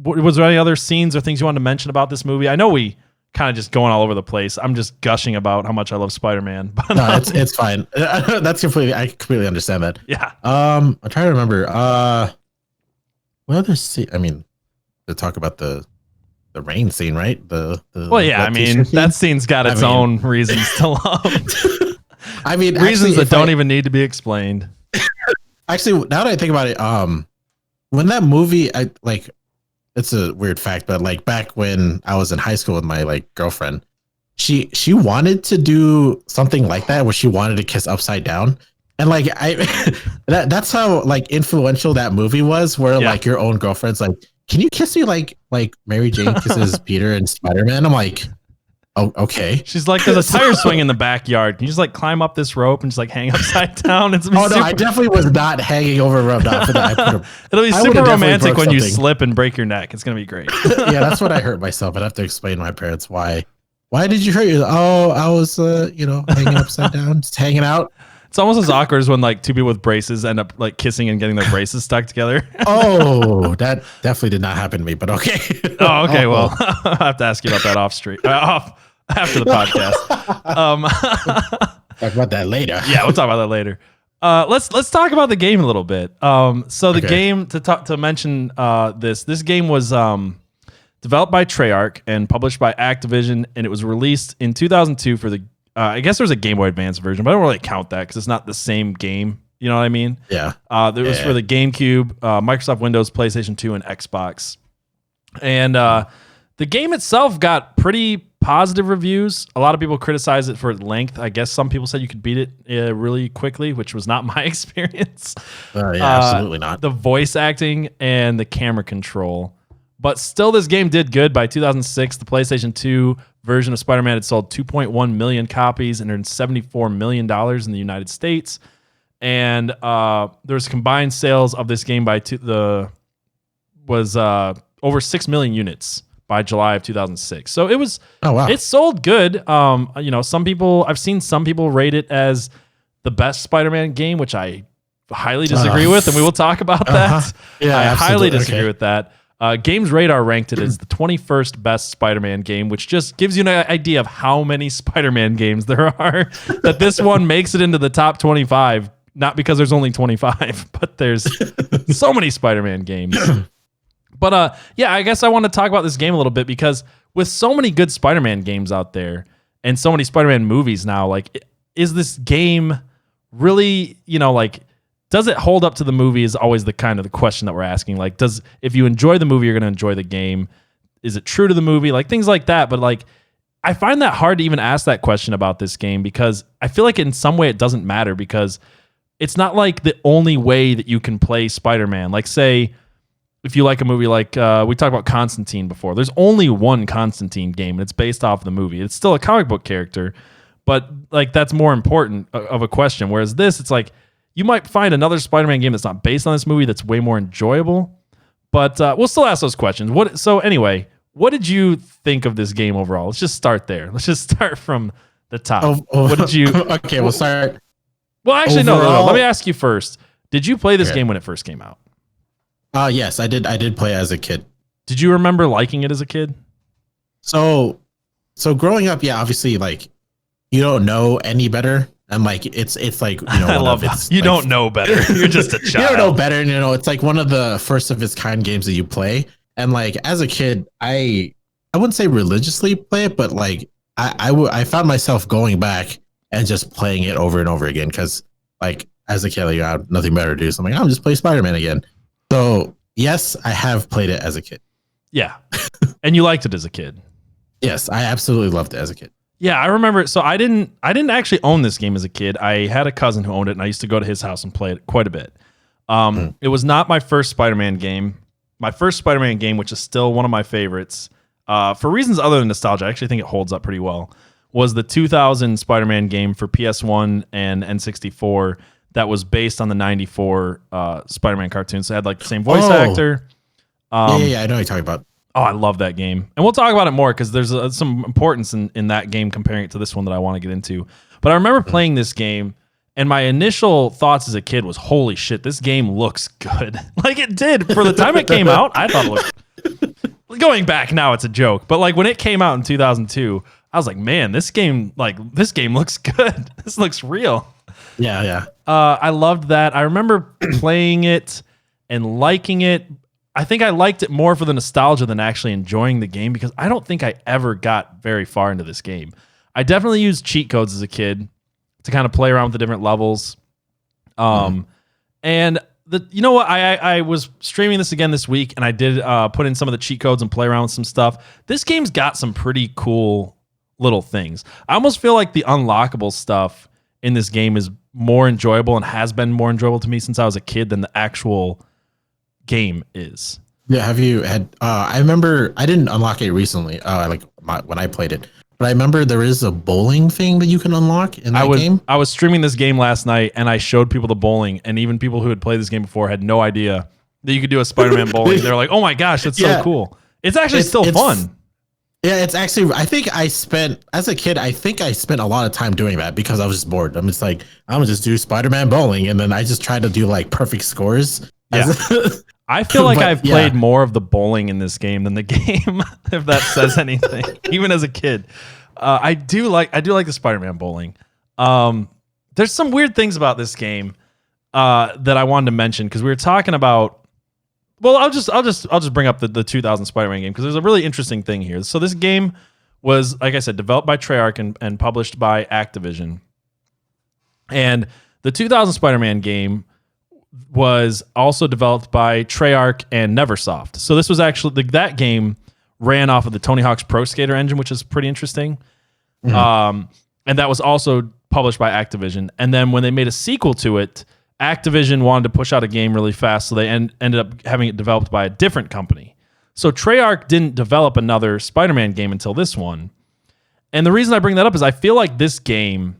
Was there any other scenes or things you wanted to mention about this movie? I know we kind of just going all over the place. I'm just gushing about how much I love Spider-Man. But no, it's fine. I completely understand that. Yeah. I'm trying to remember. What other scene? I mean, to talk about the rain scene, right? I mean, that scene's got its own reasons to love. I mean, reasons that don't even need to be explained. Actually, now that I think about it, when that movie, it's a weird fact, but like back when I was in high school with my like girlfriend, she wanted to do something like that where she wanted to kiss upside down. And like that's how like influential that movie was, where like your own girlfriend's like, can you kiss me like Mary Jane kisses Peter and Spider-Man? I'm like, oh, okay. She's like, there's a tire swing in the backyard. Can you just like climb up this rope and just like hang upside down? I definitely was not hanging over a rope. It'll be super romantic when you slip and break your neck. It's gonna be great. Yeah, that's what I hurt myself. I'd have to explain to my parents why. Why did you hurt you? Oh, I was hanging upside down, just hanging out. It's almost as awkward as when like 2 people with braces end up like kissing and getting their braces stuck together. Oh, that definitely did not happen to me, but okay. Oh, okay. Well, I'll have to ask you about that off after the podcast. Talk about that later. Yeah, we'll talk about that later. Let's talk about the game a little bit. So the game to mention this game was developed by Treyarch and published by Activision, and it was released in 2002 for the. I guess there's a Game Boy Advance version, but I don't really count that because it's not the same game. You know what I mean? Yeah. It was for the GameCube, Microsoft Windows, PlayStation 2, and Xbox. And the game itself got pretty positive reviews. A lot of people criticize it for its length. I guess some people said you could beat it really quickly, which was not my experience. Absolutely not. The voice acting and the camera control. But still, this game did good. By 2006, the PlayStation 2 version of Spider-Man had sold 2.1 million copies and earned $74 million in the United States. And there's combined sales of this game by over 6 million units by July of 2006. So it was, it sold good. I've seen some people rate it as the best Spider-Man game, which I highly disagree with, and we will talk about that. Yeah, I highly disagree okay. with that. Games Radar ranked it as the 21st best Spider-Man game, which just gives you an idea of how many Spider-Man games there are. That this one makes it into the top 25, not because there's only 25, but there's so many Spider-Man games. But I guess I want to talk about this game a little bit because with so many good Spider-Man games out there and so many Spider-Man movies now, like, is this game really, does it hold up to the movie is always the kind of the question that we're asking. Like, if you enjoy the movie, you're going to enjoy the game. Is it true to the movie? Like, things like that. But like, I find that hard to even ask that question about this game because I feel like in some way it doesn't matter because it's not like the only way that you can play Spider-Man. Like, say, if you like a movie like we talked about Constantine before, there's only one Constantine game and it's based off the movie. It's still a comic book character, but like that's more important of a question. Whereas this, it's like you might find another Spider-Man game that's not based on this movie that's way more enjoyable. But we'll still ask those questions. So anyway, what did you think of this game overall? Let's just start there. Let's just start from the top. What did you? Okay, we'll start. Well, actually, no. Let me ask you first. Did you play this game when it first came out? Yes, I did. I did play as a kid. Did you remember liking it as a kid? So growing up, yeah, obviously, like you don't know any better, and like it's like I love it. You don't know better. You're just a child. You don't know better, and it's like one of the first of its kind games that you play. And like as a kid, I wouldn't say religiously play it, but like I found myself going back and just playing it over and over again because like as a kid, like, I had nothing better to do, so I'm like, I'm just play Spider-Man again. So yes, I have played it as a kid. Yeah. And you liked it as a kid. Yes, I absolutely loved it as a kid. Yeah, I remember. So I didn't actually own this game as a kid. I had a cousin who owned it, and I used to go to his house and play it quite a bit. It was not my first Spider-Man game. My first Spider-Man game, which is still one of my favorites, for reasons other than nostalgia, I actually think it holds up pretty well, was the 2000 Spider-Man game for PS1 and N64 that was based on the 94 Spider-Man cartoon. So it had like the same voice actor. Yeah, I know what you're talking about. Oh, I love that game. And we'll talk about it more because there's some importance in that game comparing it to this one that I want to get into. But I remember playing this game, and my initial thoughts as a kid was, holy shit, this game looks good. Like it did. For the time it came out, I thought it looked... Going back now, it's a joke. But like when it came out in 2002, I was like, man, this game looks good. This looks real. Yeah. I loved that. I remember playing it and liking it. I think I liked it more for the nostalgia than actually enjoying the game because I don't think I ever got very far into this game. I definitely used cheat codes as a kid to kind of play around with the different levels. And you know what? I was streaming this again this week and I did put in some of the cheat codes and play around with some stuff. This game's got some pretty cool little things. I almost feel like the unlockable stuff in this game is more enjoyable and has been more enjoyable to me since I was a kid than the actual game is. Yeah, have you had I remember I didn't unlock it recently when I played it, but I remember there is a bowling thing that you can unlock in that game. I was streaming this game last night and I showed people the bowling, and even people who had played this game before had no idea that you could do a Spider-Man bowling. They're like, oh my gosh, that's so cool. It's actually still fun. Yeah, it's actually, as a kid, I think I spent a lot of time doing that because I was just bored. I'm just like, I'm gonna just do Spider-Man bowling, and then I just try to do like perfect scores. Yeah. I feel like I've played more of the bowling in this game than the game, if that says anything. Even as a kid, I do like the Spider-Man bowling. There's some weird things about this game that I wanted to mention because we were talking about Well, I'll just bring up the 2000 Spider-Man game because there's a really interesting thing here. So this game was, like I said, developed by Treyarch and published by Activision. And the 2000 Spider-Man game was also developed by Treyarch and Neversoft. So this was actually that game ran off of the Tony Hawk's Pro Skater engine, which is pretty interesting. And that was also published by Activision. And then when they made a sequel to it, Activision wanted to push out a game really fast, so they ended up having it developed by a different company. So Treyarch didn't develop another Spider-Man game until this one. And the reason I bring that up is I feel like this game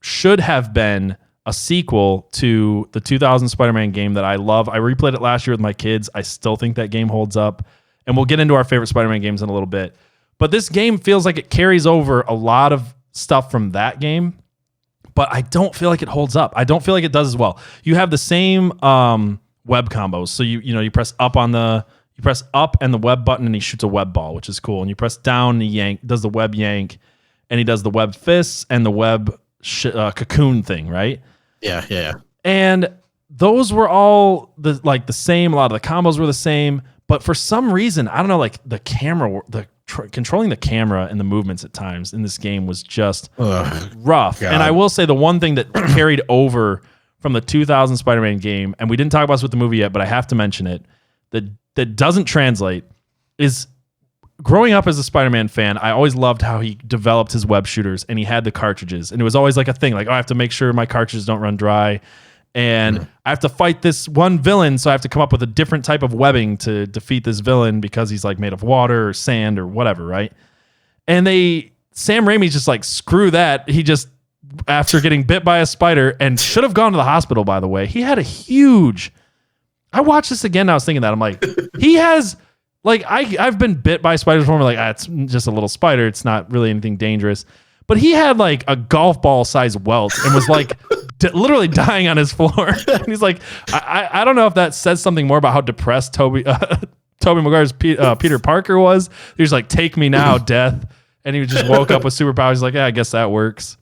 should have been a sequel to the 2000 Spider-Man game that I love. I replayed it last year with my kids. I still think that game holds up. And we'll get into our favorite Spider-Man games in a little bit. But this game feels like it carries over a lot of stuff from that game, but I don't feel like it holds up. I don't feel like it does as well. You have the same web combos. So you press up and the web button and he shoots a web ball, which is cool. And you press down and he does the web yank, and he does the web fists and the web cocoon thing, right? Yeah. And those were all the same. A lot of the combos were the same, but for some reason, I don't know, like the camera, controlling the camera and the movements at times in this game was just rough. God. And I will say the one thing that carried over from the 2000 Spider-Man game, and we didn't talk about this with the movie yet, but I have to mention it, that doesn't translate is growing up as a Spider-Man fan, I always loved how he developed his web shooters and he had the cartridges. And it was always like a thing, like, oh, I have to make sure my cartridges don't run dry. And I have to fight this one villain, so I have to come up with a different type of webbing to defeat this villain because he's like made of water or sand or whatever, right? And Sam Raimi's just like, screw that. He just, after getting bit by a spider, and should have gone to the hospital, by the way, he had a huge... I watched this again and I was thinking that. I'm like, he has... Like, I've been bit by spiders before. I'm like, it's just a little spider. It's not really anything dangerous. But he had like a golf ball size welt and was like literally dying on his floor. And he's like, I don't know if that says something more about how depressed Toby Maguire's Peter Parker was. He was like, take me now, death. And he just woke up with superpowers. He's like, yeah, I guess that works.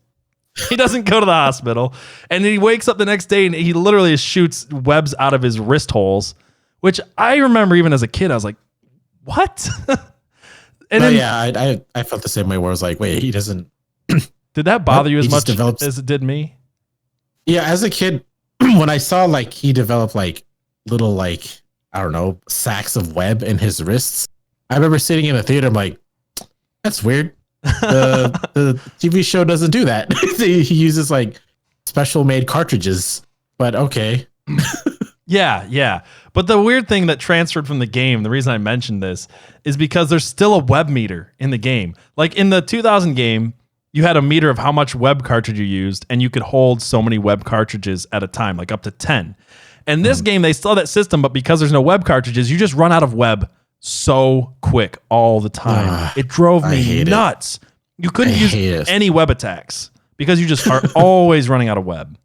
He doesn't go to the hospital. And then he wakes up the next day and he literally shoots webs out of his wrist holes, which I remember even as a kid, I was like, what? And then, yeah, I felt the same way where I was like, wait, he doesn't. Did that bother you as much as it did me? Yeah, as a kid, when I saw like he developed like little like, I don't know, sacks of web in his wrists, I remember sitting in the theater, I'm like, that's weird. The TV show doesn't do that. He uses like special made cartridges, but okay. Yeah. But the weird thing that transferred from the game, the reason I mentioned this, is because there's still a web meter in the game. Like in the 2000 game, you had a meter of how much web cartridge you used, and you could hold so many web cartridges at a time, like up to 10. And this game, they still have that system, but because there's no web cartridges, you just run out of web so quick all the time. It drove me nuts. You couldn't use any web attacks because you just are always running out of web.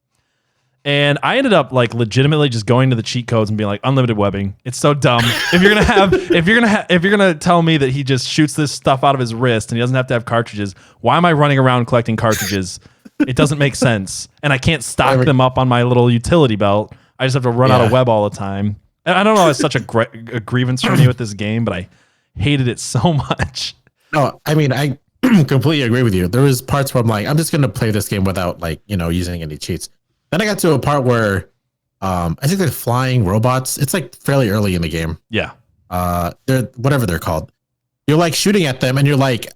And I ended up like legitimately just going to the cheat codes and being like, unlimited webbing. It's so dumb. If you're gonna tell me that he just shoots this stuff out of his wrist and he doesn't have to have cartridges, why am I running around collecting cartridges? It doesn't make sense. And I can't stock them up on my little utility belt. I just have to run out of web all the time. And I don't know, it's such a grievance for me with this game, but I hated it so much. No, I mean, I completely agree with you. There was parts where I'm like, I'm just gonna play this game without like, using any cheats. Then I got to a part where I think they're flying robots. It's like fairly early in the game. Yeah. They're whatever they're called. You're like shooting at them and you're like,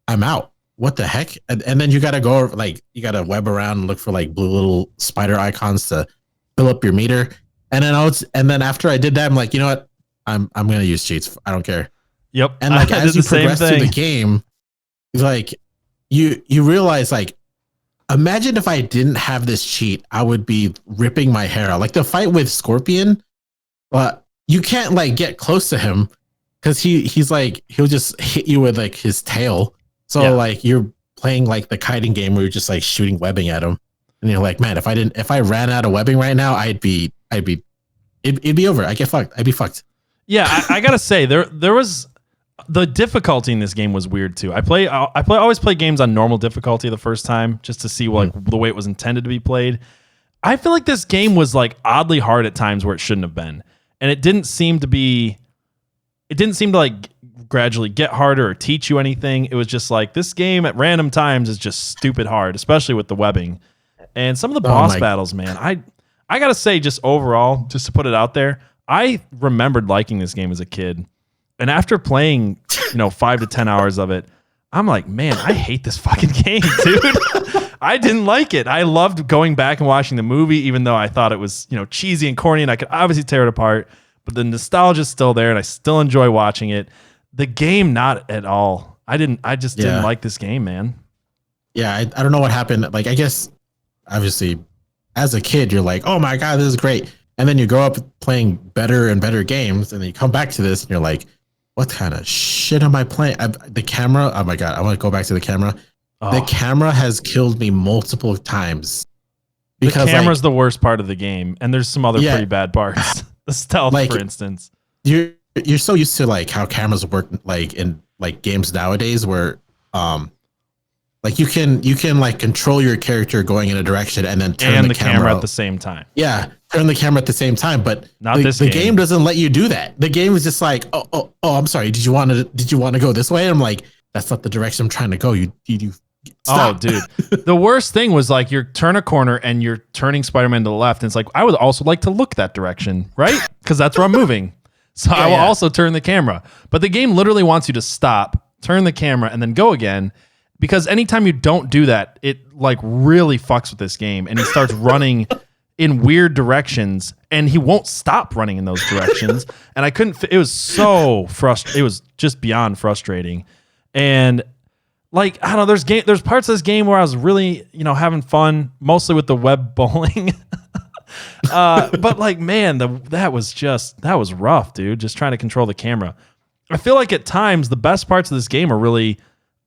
I'm out. What the heck? And then you gotta go like you gotta web around and look for like blue little spider icons to fill up your meter. And then after I did that, I'm like, you know what? I'm gonna use cheats. I don't care. Yep. And like as you progress through the game, like you realize like, imagine if I didn't have this cheat, I would be ripping my hair out. Like the fight with Scorpion, you can't like get close to him because he's like he'll just hit you with like his tail. So like you're playing like the kiting game where you're just like shooting webbing at him, and you're like, man, if I ran out of webbing right now, it'd be over. I'd be fucked. Yeah, I gotta say there was. The difficulty in this game was weird too. I always play games on normal difficulty the first time just to see like the way it was intended to be played. I feel like this game was like oddly hard at times where it shouldn't have been. and it didn't seem to like gradually get harder or teach you anything. It was just like this game at random times is just stupid hard, especially with the webbing. And some of the boss battles, man, I gotta say, just overall, just to put it out there, I remembered liking this game as a kid. And after playing, 5 to 10 hours of it, I'm like, man, I hate this fucking game, dude. I didn't like it. I loved going back and watching the movie, even though I thought it was, cheesy and corny, and I could obviously tear it apart. But the nostalgia is still there, and I still enjoy watching it. The game, not at all. I just didn't like this game, man. Yeah, I don't know what happened. Like, I guess, obviously, as a kid, you're like, oh my God, this is great. And then you grow up playing better and better games, and then you come back to this, and you're like, what kind of shit am I playing? The camera, oh my God, I want to go back to the camera. Oh. The camera has killed me multiple times. Because the camera's the worst part of the game, and there's some other pretty bad parts. The stealth, for instance. You're so used to like how cameras work like in like games nowadays where like you can like control your character going in a direction and then turn the camera at the same time. Yeah, turn the camera at the same time, but the game doesn't let you do that. The game is just like, oh, I'm sorry. Did you want to go this way? And I'm like, that's not the direction I'm trying to go. You stop. Oh, dude. The worst thing was like you turn a corner and you're turning Spider-Man to the left, and it's like I would also like to look that direction, right? Because that's where I'm moving. So I will also turn the camera. But the game literally wants you to stop, turn the camera, and then go again. Because anytime you don't do that, it like really fucks with this game, and he starts running in weird directions, and he won't stop running in those directions. And I couldn't. It was so frustrating. It was just beyond frustrating. And like I don't know, there's parts of this game where I was really having fun, mostly with the web bowling. But like man, that was rough, dude. Just trying to control the camera. I feel like at times the best parts of this game are really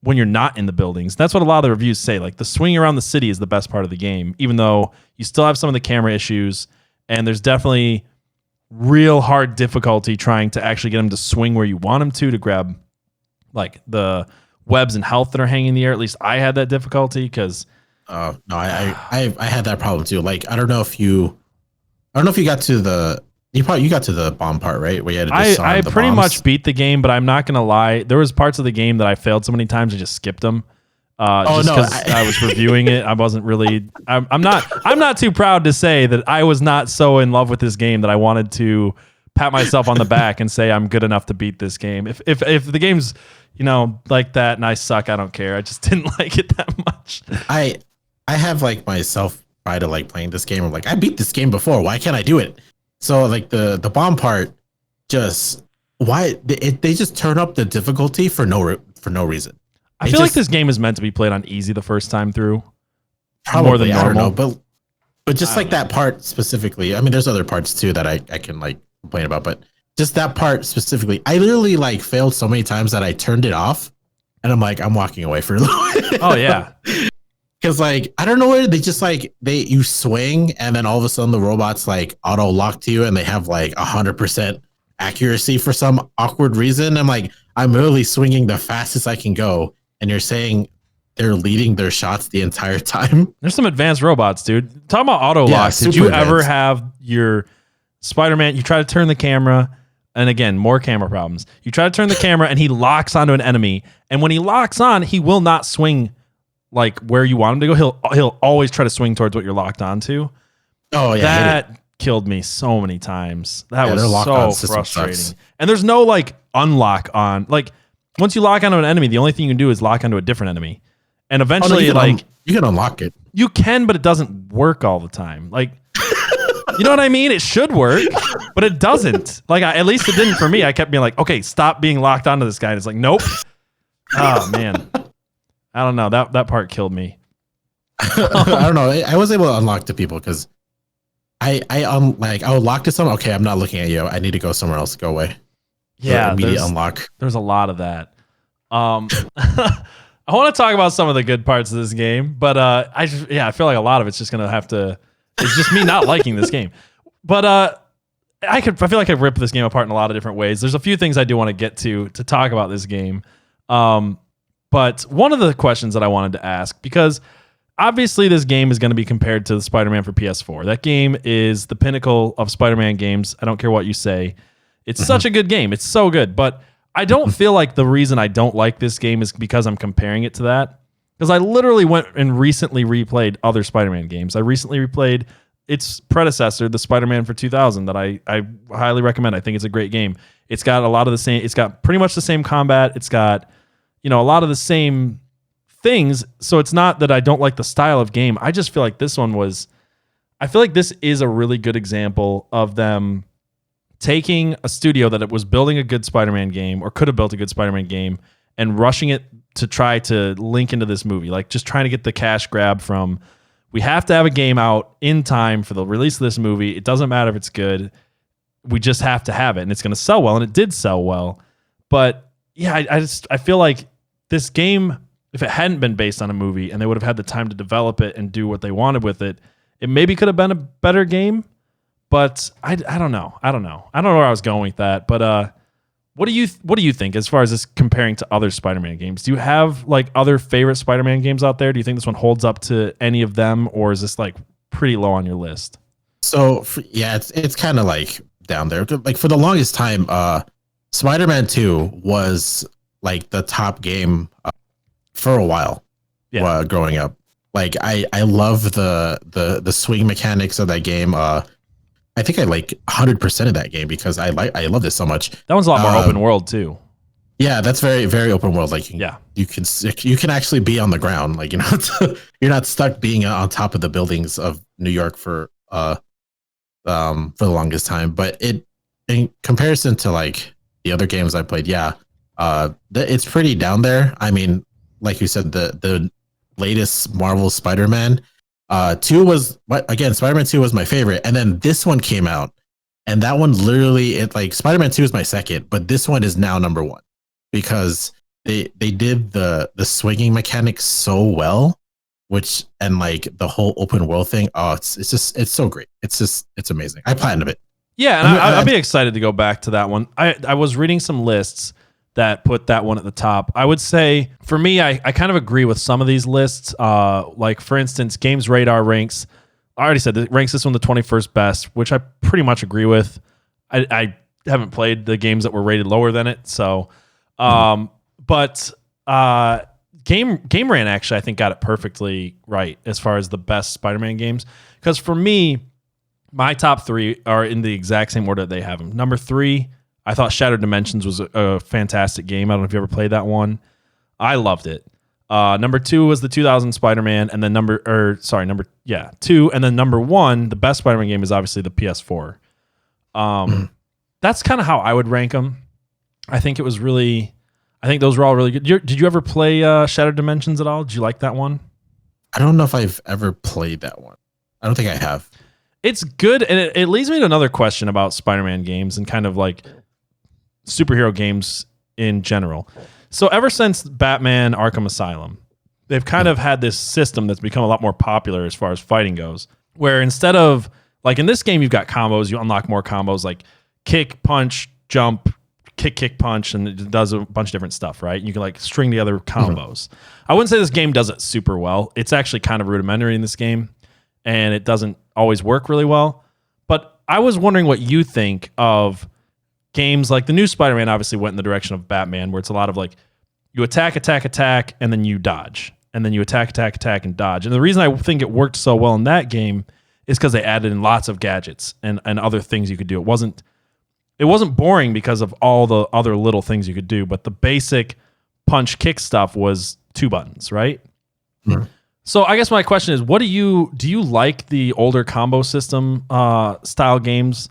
when you're not in the buildings. That's what a lot of the reviews say. Like the swing around the city is the best part of the game, even though you still have some of the camera issues, and there's definitely real hard difficulty trying to actually get them to swing where you want them to grab like the webs and health that are hanging in the air. At least I had that difficulty because no, I had that problem too. Like I don't know if you got to the you got to the bomb part, right? Where you had to disarm I the pretty bombs. much beat the game, but I'm not gonna lie. There was parts of the game that I failed so many times I just skipped them. Because I was reviewing it. I wasn't really. I'm not too proud to say that I was not so in love with this game that I wanted to pat myself on the back and say I'm good enough to beat this game. If the game's like that and I suck, I don't care. I just didn't like it that much. I have like myself pride of like playing this game. I'm like, I beat this game before. Why can't I do it? So like the bomb part, just why they just turn up the difficulty for no reason. I feel like this game is meant to be played on easy the first time through. Probably, more than normal. I don't know, but just like that part specifically. I mean, there's other parts too that I can like complain about, but just that part specifically, I literally like failed so many times that I turned it off, and I'm like, I'm walking away for a little bit. Oh yeah. Because like I don't know where they just like you swing and then all of a sudden the robots like auto lock to you and they have like 100% accuracy for some awkward reason. I'm like, I'm literally swinging the fastest I can go, and you're saying they're leading their shots the entire time. There's some advanced robots, dude. Talking about auto lock, did you ever have your Spider-Man? You try to turn the camera, and again, more camera problems. You try to turn the camera, and he locks onto an enemy, and when he locks on, he will not swing like where you want him to go. He'll always try to swing towards what you're locked onto. Oh yeah, that killed me so many times. That was so frustrating. And there's no like unlock on. Like once you lock onto an enemy, the only thing you can do is lock onto a different enemy. And eventually, you can unlock it. You can, but it doesn't work all the time. Like, you know what I mean? It should work, but it doesn't. Like, at least it didn't for me. I kept being like, okay, stop being locked onto this guy. And it's like, nope. Oh man. I don't know. That part killed me. I don't know. I was able to unlock to people because I would lock to someone. Okay, I'm not looking at you. I need to go somewhere else. Go away. Yeah, immediate unlock. There's a lot of that. I want to talk about some of the good parts of this game, but I feel like a lot of it's just gonna have to. It's just me not liking this game. But I feel like I rip this game apart in a lot of different ways. There's a few things I do want to get to talk about this game. But one of the questions that I wanted to ask, because obviously this game is going to be compared to the Spider-Man for PS4. That game is the pinnacle of Spider-Man games. I don't care what you say. It's such a good game. It's so good. But I don't feel like the reason I don't like this game is because I'm comparing it to that. Because I literally went and recently replayed other Spider-Man games. I recently replayed its predecessor, the Spider-Man for 2000, that I highly recommend. I think it's a great game. It's got a lot of the same. It's got pretty much the same combat. It's got, a lot of the same things. So it's not that I don't like the style of game. I just feel like this one was. I feel like this is a really good example of them taking a studio that was building a good Spider-Man game or could have built a good Spider-Man game and rushing it to try to link into this movie, like just trying to get the cash grab from. We have to have a game out in time for the release of this movie. It doesn't matter if it's good. We just have to have it, and it's going to sell well, and it did sell well. But yeah, I feel like this game, if it hadn't been based on a movie and they would have had the time to develop it and do what they wanted with it, it maybe could have been a better game. But I don't know. I don't know where I was going with that. But what do you think as far as this comparing to other Spider-Man games? Do you have like other favorite Spider-Man games out there? Do you think this one holds up to any of them, or is this like pretty low on your list? So it's kind of like down there. Like for the longest time, Spider-Man 2 was like the top game for a while. Yeah. Growing up, like I love the swing mechanics of that game. I think I like 100% of that game because I love this so much. That one's a lot more open world too. Yeah, that's very, very open world. Like you can actually be on the ground. Like, you're not stuck being on top of the buildings of New York for the longest time. But in comparison to like the other games I played, it's pretty down there. I mean, like you said, the latest Marvel Spider-Man. 2 was, again, Spider-Man 2 was my favorite, and then this one came out, and that one literally, Spider-Man 2 is my second, but this one is now number 1 because they did the swinging mechanics so well, and like the whole open world thing. Oh, it's so great. It's amazing. I platinumed it. Yeah, and I'd be excited to go back to that one. I was reading some lists that put that one at the top. I would say, for me, I kind of agree with some of these lists. Like, for instance, Games Radar ranks, I already said, it ranks this one the 21st best, which I pretty much agree with. I haven't played the games that were rated lower than it, so... But Game Ran actually, I think, got it perfectly right as far as the best Spider-Man games. Because for me, my top 3 are in the exact same order that they have them. Number 3... I thought Shattered Dimensions was a fantastic game. I don't know if you ever played that one. I loved it. Number 2 was the 2000 Spider-Man, and then number 2, and then number 1, the best Spider-Man game is obviously the PS4. That's kind of how I would rank them. I think those were all really good. Did you ever play Shattered Dimensions at all? Did you like that one? I don't know if I've ever played that one. I don't think I have. It's good, and it leads me to another question about Spider-Man games and kind of like superhero games in general. So ever since Batman Arkham Asylum, they've kind of had this system that's become a lot more popular as far as fighting goes, where instead of, like in this game, you've got combos, you unlock more combos like kick, punch, jump, kick, punch, and it does a bunch of different stuff, right? You can like string together combos. I wouldn't say this game does it super well. It's actually kind of rudimentary in this game, and it doesn't always work really well. But I was wondering what you think of games like the new Spider-Man obviously went in the direction of Batman, where it's a lot of like you attack, and then you dodge. And then you attack, and dodge. And the reason I think it worked so well in that game is because they added in lots of gadgets and other things you could do. It wasn't boring because of all the other little things you could do, but the basic punch kick stuff was 2 buttons, right? Mm-hmm. So I guess my question is, do you like the older combo system style games,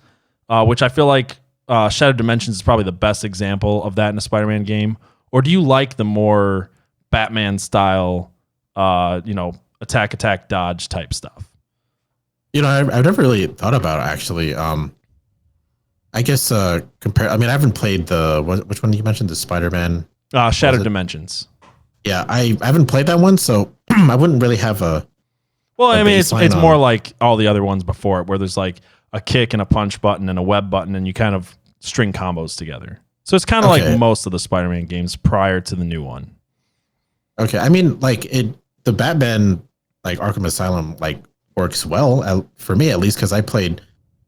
which I feel like Shattered Dimensions is probably the best example of that in a Spider-Man game, or do you like the more Batman style, attack, dodge type stuff? I've never really thought about it, actually. I guess compare. I mean, I haven't played which one you mentioned, the Spider-Man? Shattered Dimensions. Yeah, I haven't played that one, so I wouldn't really have a. Well, I mean, it's more like all the other ones before it, where there's like a kick and a punch button and a web button, and you kind of string combos together. So it's kind of like most of the Spider-Man games prior to the new one. Okay, I mean, like the Batman like Arkham Asylum like works well for me at least because I played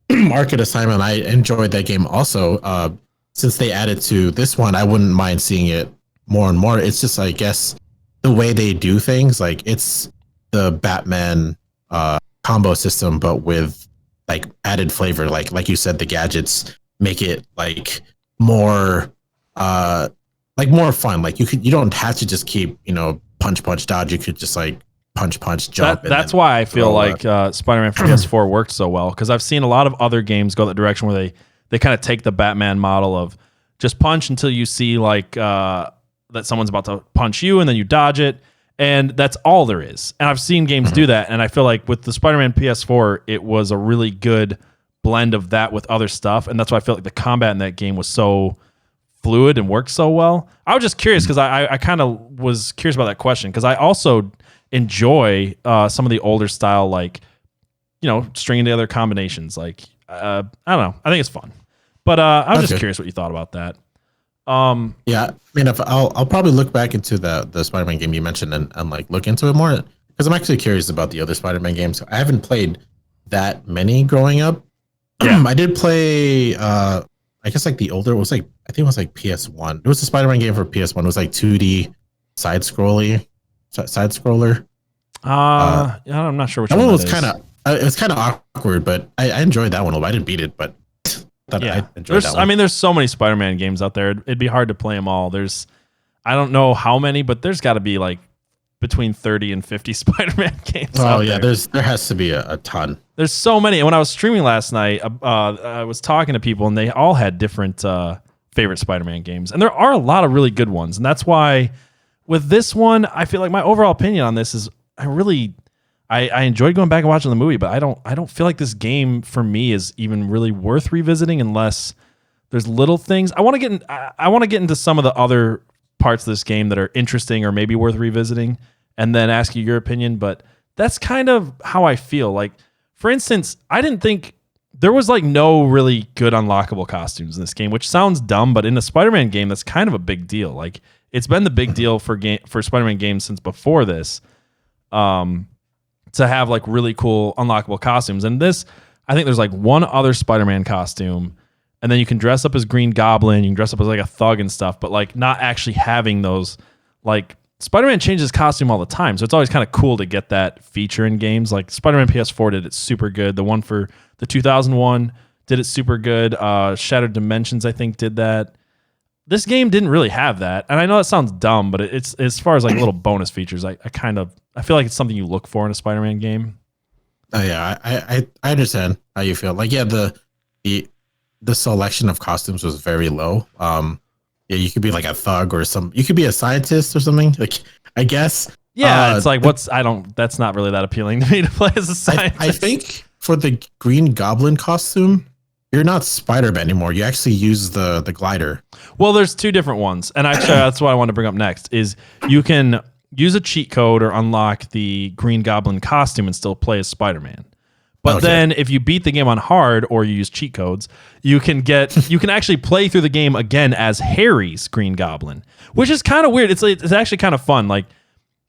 Arkham Asylum. I enjoyed that game also. Since they added to this one, I wouldn't mind seeing it more and more. It's just I guess the way they do things, like it's the Batman combo system, but with like added flavor. Like you said, the gadgets make it more more fun. Like you don't have to just keep punch dodge. You could just like punch jump. That's why I feel like Spider-Man for PS4 worked so well, because I've seen a lot of other games go that direction where they kind of take the Batman model of just punch until you see that someone's about to punch you and then you dodge it, and that's all there is. And I've seen games do that, and I feel like with the Spider-Man PS4 it was a really good blend of that with other stuff, and that's why I feel like the combat in that game was so fluid and worked so well. I was just curious because I kind of was curious about that question, because I also enjoy some of the older style, stringing together combinations. I don't know. I think it's fun, but I was just curious what you thought about that. Yeah, I mean, if I'll probably look back into the Spider-Man game you mentioned and like look into it more, because I'm actually curious about the other Spider-Man games. I haven't played that many growing up. Yeah. I did play I guess like the older was like, I think it was like PS1. It was a Spider-Man game for PS1. It was like 2D side scroller. I'm not sure which that one was that kind of it was kind of awkward, but I enjoyed that one. I didn't beat it, but I enjoyed that one. I mean, there's so many Spider-Man games out there. It'd be hard to play them all. I don't know how many, but there's got to be like between 30 and 50 Spider-Man games. Oh yeah, there has to be a ton. There's so many. And when I was streaming last night, I was talking to people, and they all had different favorite Spider-Man games, and there are a lot of really good ones. And that's why with this one, I feel like my overall opinion on this is I enjoyed going back and watching the movie, but I don't feel like this game for me is even really worth revisiting unless there's little things. I want to get into some of the other parts of this game that are interesting or maybe worth revisiting, and then ask you your opinion. But that's kind of how I feel. Like, for instance, I didn't think there was like no really good unlockable costumes in this game, which sounds dumb, but in a Spider-Man game, that's kind of a big deal. Like, it's been the big deal for Spider-Man games since before this, to have like really cool unlockable costumes. And this, I think there's like one other Spider-Man costume, and then you can dress up as Green Goblin, you can dress up as like a thug and stuff, but like not actually having those. Like, Spider-Man changes costume all the time, so it's always kind of cool to get that feature in games. Like Spider-Man PS4 did it super good. The one for the 2001 did it super good. Shattered Dimensions, I think, did that. This game didn't really have that, and I know that sounds dumb, but it's as far as like little bonus features, I feel like it's something you look for in a Spider-Man game. Oh yeah, I understand how you feel. Like, yeah, the selection of costumes was very low. Yeah, you could be like a thug or you could be a scientist or something. Like, I guess. Yeah, it's like that's not really that appealing to me to play as a scientist. I think for the Green Goblin costume, you're not Spider-Man anymore. You actually use the glider. Well, there's two different ones. And actually, that's what I want to bring up next is you can use a cheat code or unlock the Green Goblin costume and still play as Spider-Man. But then if you beat the game on hard or you use cheat codes, you can actually play through the game again as Harry's Green Goblin, which is kind of weird. It's actually kind of fun. Like,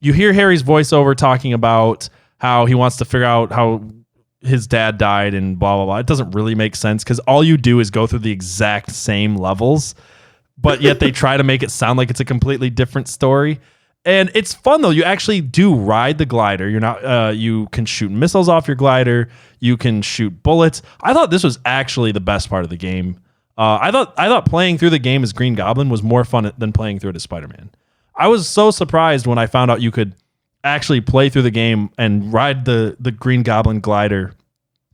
you hear Harry's voiceover talking about how he wants to figure out how his dad died and blah, blah, blah. It doesn't really make sense because all you do is go through the exact same levels, but yet they try to make it sound like it's a completely different story. And it's fun though. You actually do ride the glider. You're not. You can shoot missiles off your glider. You can shoot bullets. I thought this was actually the best part of the game. I thought playing through the game as Green Goblin was more fun than playing through it as Spider-Man. I was so surprised when I found out you could actually play through the game and ride the Green Goblin glider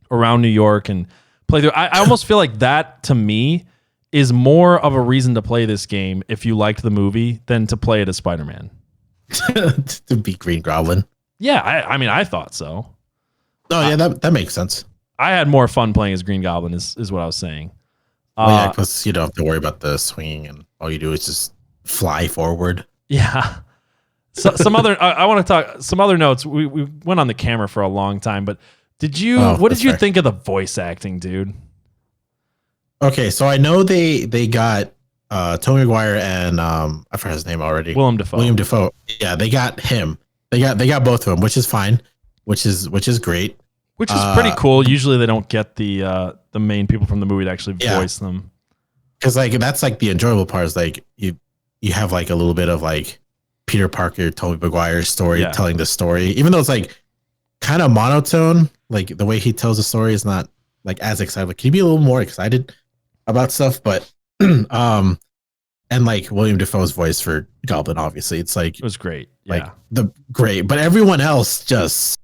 around New York and play through. I almost feel like that to me is more of a reason to play this game if you liked the movie than to play it as Spider-Man. To beat Green Goblin. Yeah, I mean, I thought so. Oh, yeah, that makes sense. I had more fun playing as Green Goblin is what I was saying. Yeah, because you don't have to worry about the swinging, and all you do is just fly forward. Yeah. So, some other, I want to talk, some other notes. We went on the camera for a long time, but what did you think of the voice acting, dude? Okay, so I know they got Toby Maguire and I forgot his name already. Willem Dafoe. Yeah, they got him. They got both of them, which is fine. which is great. Which is pretty cool. Usually they don't get the main people from the movie to actually voice them. Because like that's like the enjoyable part is like you have like a little bit of like Peter Parker, Toby Maguire story telling the story, even though it's like kind of monotone. Like the way he tells the story is not like as excited. Like, can you be a little more excited about stuff? But and like William Dafoe's voice for Goblin, obviously, it's like it was great. Like great, but everyone else just.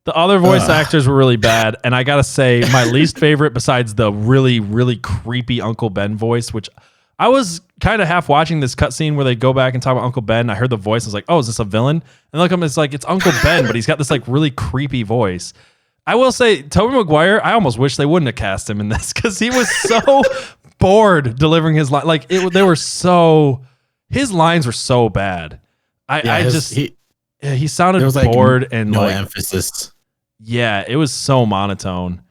The other voice actors were really bad, and I gotta say, my least favorite, besides the really, really creepy Uncle Ben voice, which I was kind of half watching this cutscene where they go back and talk about Uncle Ben. I heard the voice, I was like, "Oh, is this a villain?" And look, it's like it's Uncle Ben, but he's got this like really creepy voice. I will say, Toby Maguire, I almost wish they wouldn't have cast him in this because he was so bored delivering his line. Like his lines were so bad. He sounded bored and no like emphasis. Yeah, it was so monotone.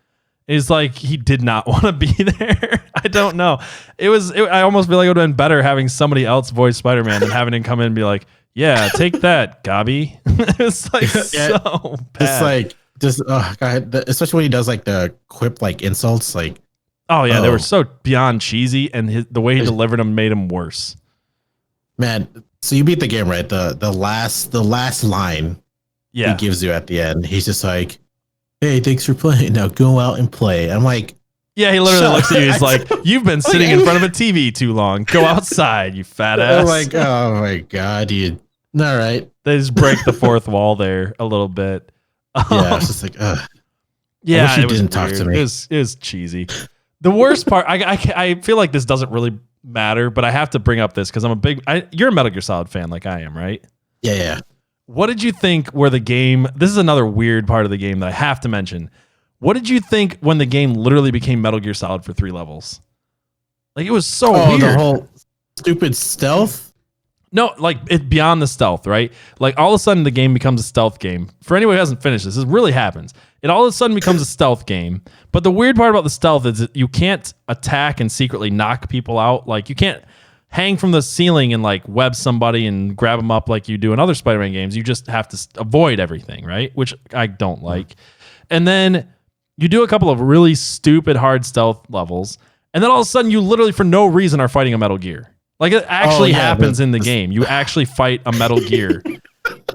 It's like he did not want to be there. I don't know. I almost feel like it would have been better having somebody else voice Spider-Man than having him come in and be like, "Yeah, take that, Gobby." It's like so bad. Especially when he does like the quip like insults. Like, oh yeah, they were so beyond cheesy, and the way he delivered them made him worse. Man, so you beat the game, right? The last line. He gives you at the end. He's just like, "Hey, thanks for playing. Now go out and play." I'm like, yeah, he literally looks at you. He's like, "You've been sitting in front of a TV too long. Go outside, you fat ass." I'm like, oh my god, all right. They just break the fourth wall there a little bit. Yeah, it's just like, yeah, I wish you didn't talk to me. It was cheesy. The worst part, I feel like this doesn't really matter, but I have to bring up this because you're a Metal Gear Solid fan like I am, right? Yeah. What did you think this is another weird part of the game that I have to mention. What did you think when the game literally became Metal Gear Solid for 3 levels? Like, it was so weird. The whole stupid stealth? No, like, it's beyond the stealth, right? Like, all of a sudden, the game becomes a stealth game. For anyone who hasn't finished this really happens. It all of a sudden becomes a stealth game. But the weird part about the stealth is that you can't attack and secretly knock people out. Like, you can't hang from the ceiling and like web somebody and grab them up like you do in other Spider-Man games. You just have to avoid everything, right? Which I don't like. And then you do a couple of really stupid hard stealth levels, and then all of a sudden you literally for no reason are fighting a Metal Gear. Like it actually happens in the game. You actually fight a Metal Gear.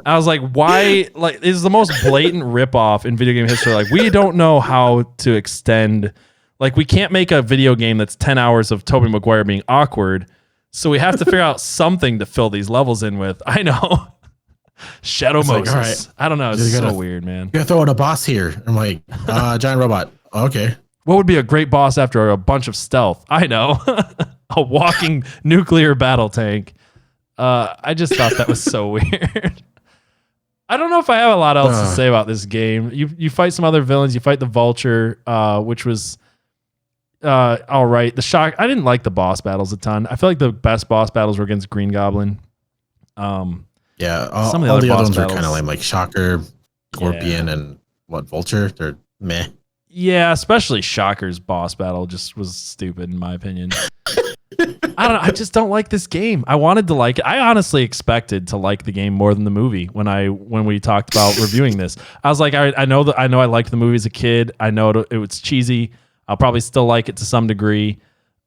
I was like, why? Like, this is the most blatant ripoff in video game history. Like, we don't know how to extend. Like, we can't make a video game that's 10 hours of Toby Maguire being awkward. So we have to figure out something to fill these levels in with. I know. Shadow Moses. Like, right. I don't know. It's so weird, man. You gotta throw in a boss here. I'm like, giant robot. Okay. What would be a great boss after a bunch of stealth? I know. A walking nuclear battle tank. I just thought that was so weird. I don't know if I have a lot else to say about this game. You fight some other villains. You fight the Vulture, which was all right. The shock. I didn't like the boss battles a ton. I feel like the best boss battles were against Green Goblin. Some of the other ones are kind of lame, like Shocker, Scorpion, and Vulture. They're meh. Yeah, especially Shocker's boss battle just was stupid in my opinion. I don't know. I just don't like this game. I wanted to like it. I honestly expected to like the game more than the movie when we talked about reviewing this. I was like, I know I liked the movie as a kid. I know it was cheesy. I'll probably still like it to some degree.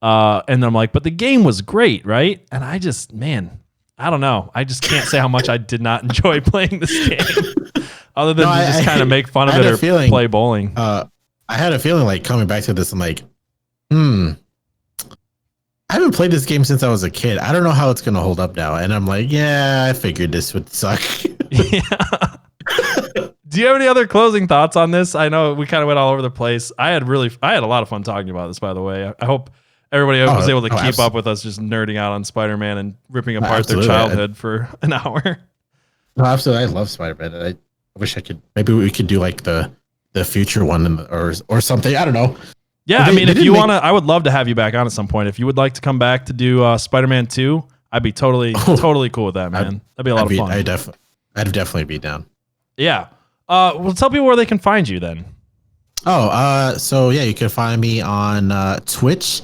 And then I'm like, but the game was great, right? And I just, man, I don't know. I just can't say how much I did not enjoy playing this game, other than to just kind of make fun of it or play bowling. I had a feeling like coming back to this, I'm like, I haven't played this game since I was a kid. I don't know how it's going to hold up now. And I'm like, yeah, I figured this would suck. Yeah. Do you have any other closing thoughts on this? I know we kind of went all over the place. I had a lot of fun talking about this, by the way. I hope everybody was able to keep up with us just nerding out on Spider-Man and ripping apart their childhood for an hour. No, absolutely. I love Spider-Man. I wish I could. Maybe we could do like the future one or something. I don't know. Yeah, I mean, if you want to, I would love to have you back on at some point. If you would like to come back to do Spider-Man 2, I'd be totally cool with that, man. That'd be a lot of fun. I'd definitely be down. Yeah. Well, tell people where they can find you then. So yeah, you can find me on Twitch,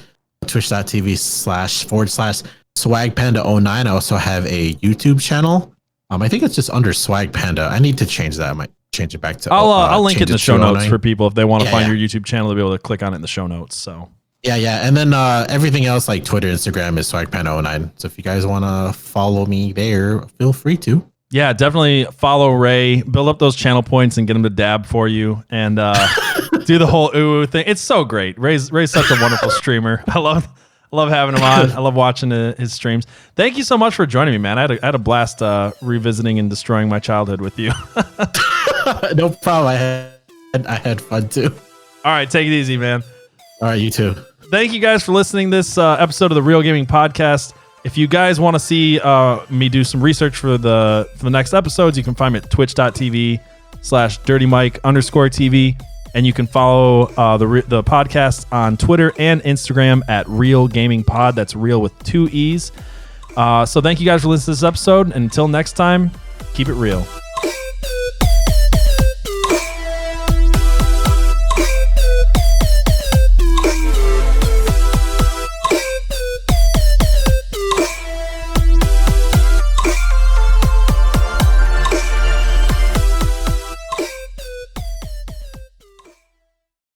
twitch.tv//SwagPanda09. I also have a YouTube channel. I think it's just under SwagPanda. I need to change that. change it back to. I'll link it in the show notes 209. for people if they want to find yeah. your YouTube channel to be able to click on it in the show notes. So Yeah. And then everything else like Twitter, Instagram is SwagPanda09. So if you guys want to follow me there, feel free to. yeah, definitely follow Ray, build up those channel points, and get him to dab for you, and do the whole ooh thing. It's so great. Ray's such a wonderful streamer. I love having him on. I love watching his streams. Thank you so much for joining me, man. I had a blast revisiting and destroying my childhood with you. No problem. I had fun too. All right, take it easy, man. All right, you too. Thank you guys for listening to this episode of the Real Gaming Podcast. If you guys want to see me do some research for the next episodes, you can find me at twitch.tv/dirtymike_TV. And you can follow the podcast on Twitter and Instagram at Real Gaming Pod. That's real with 2 E's. So thank you guys for listening to this episode. And until next time, keep it real.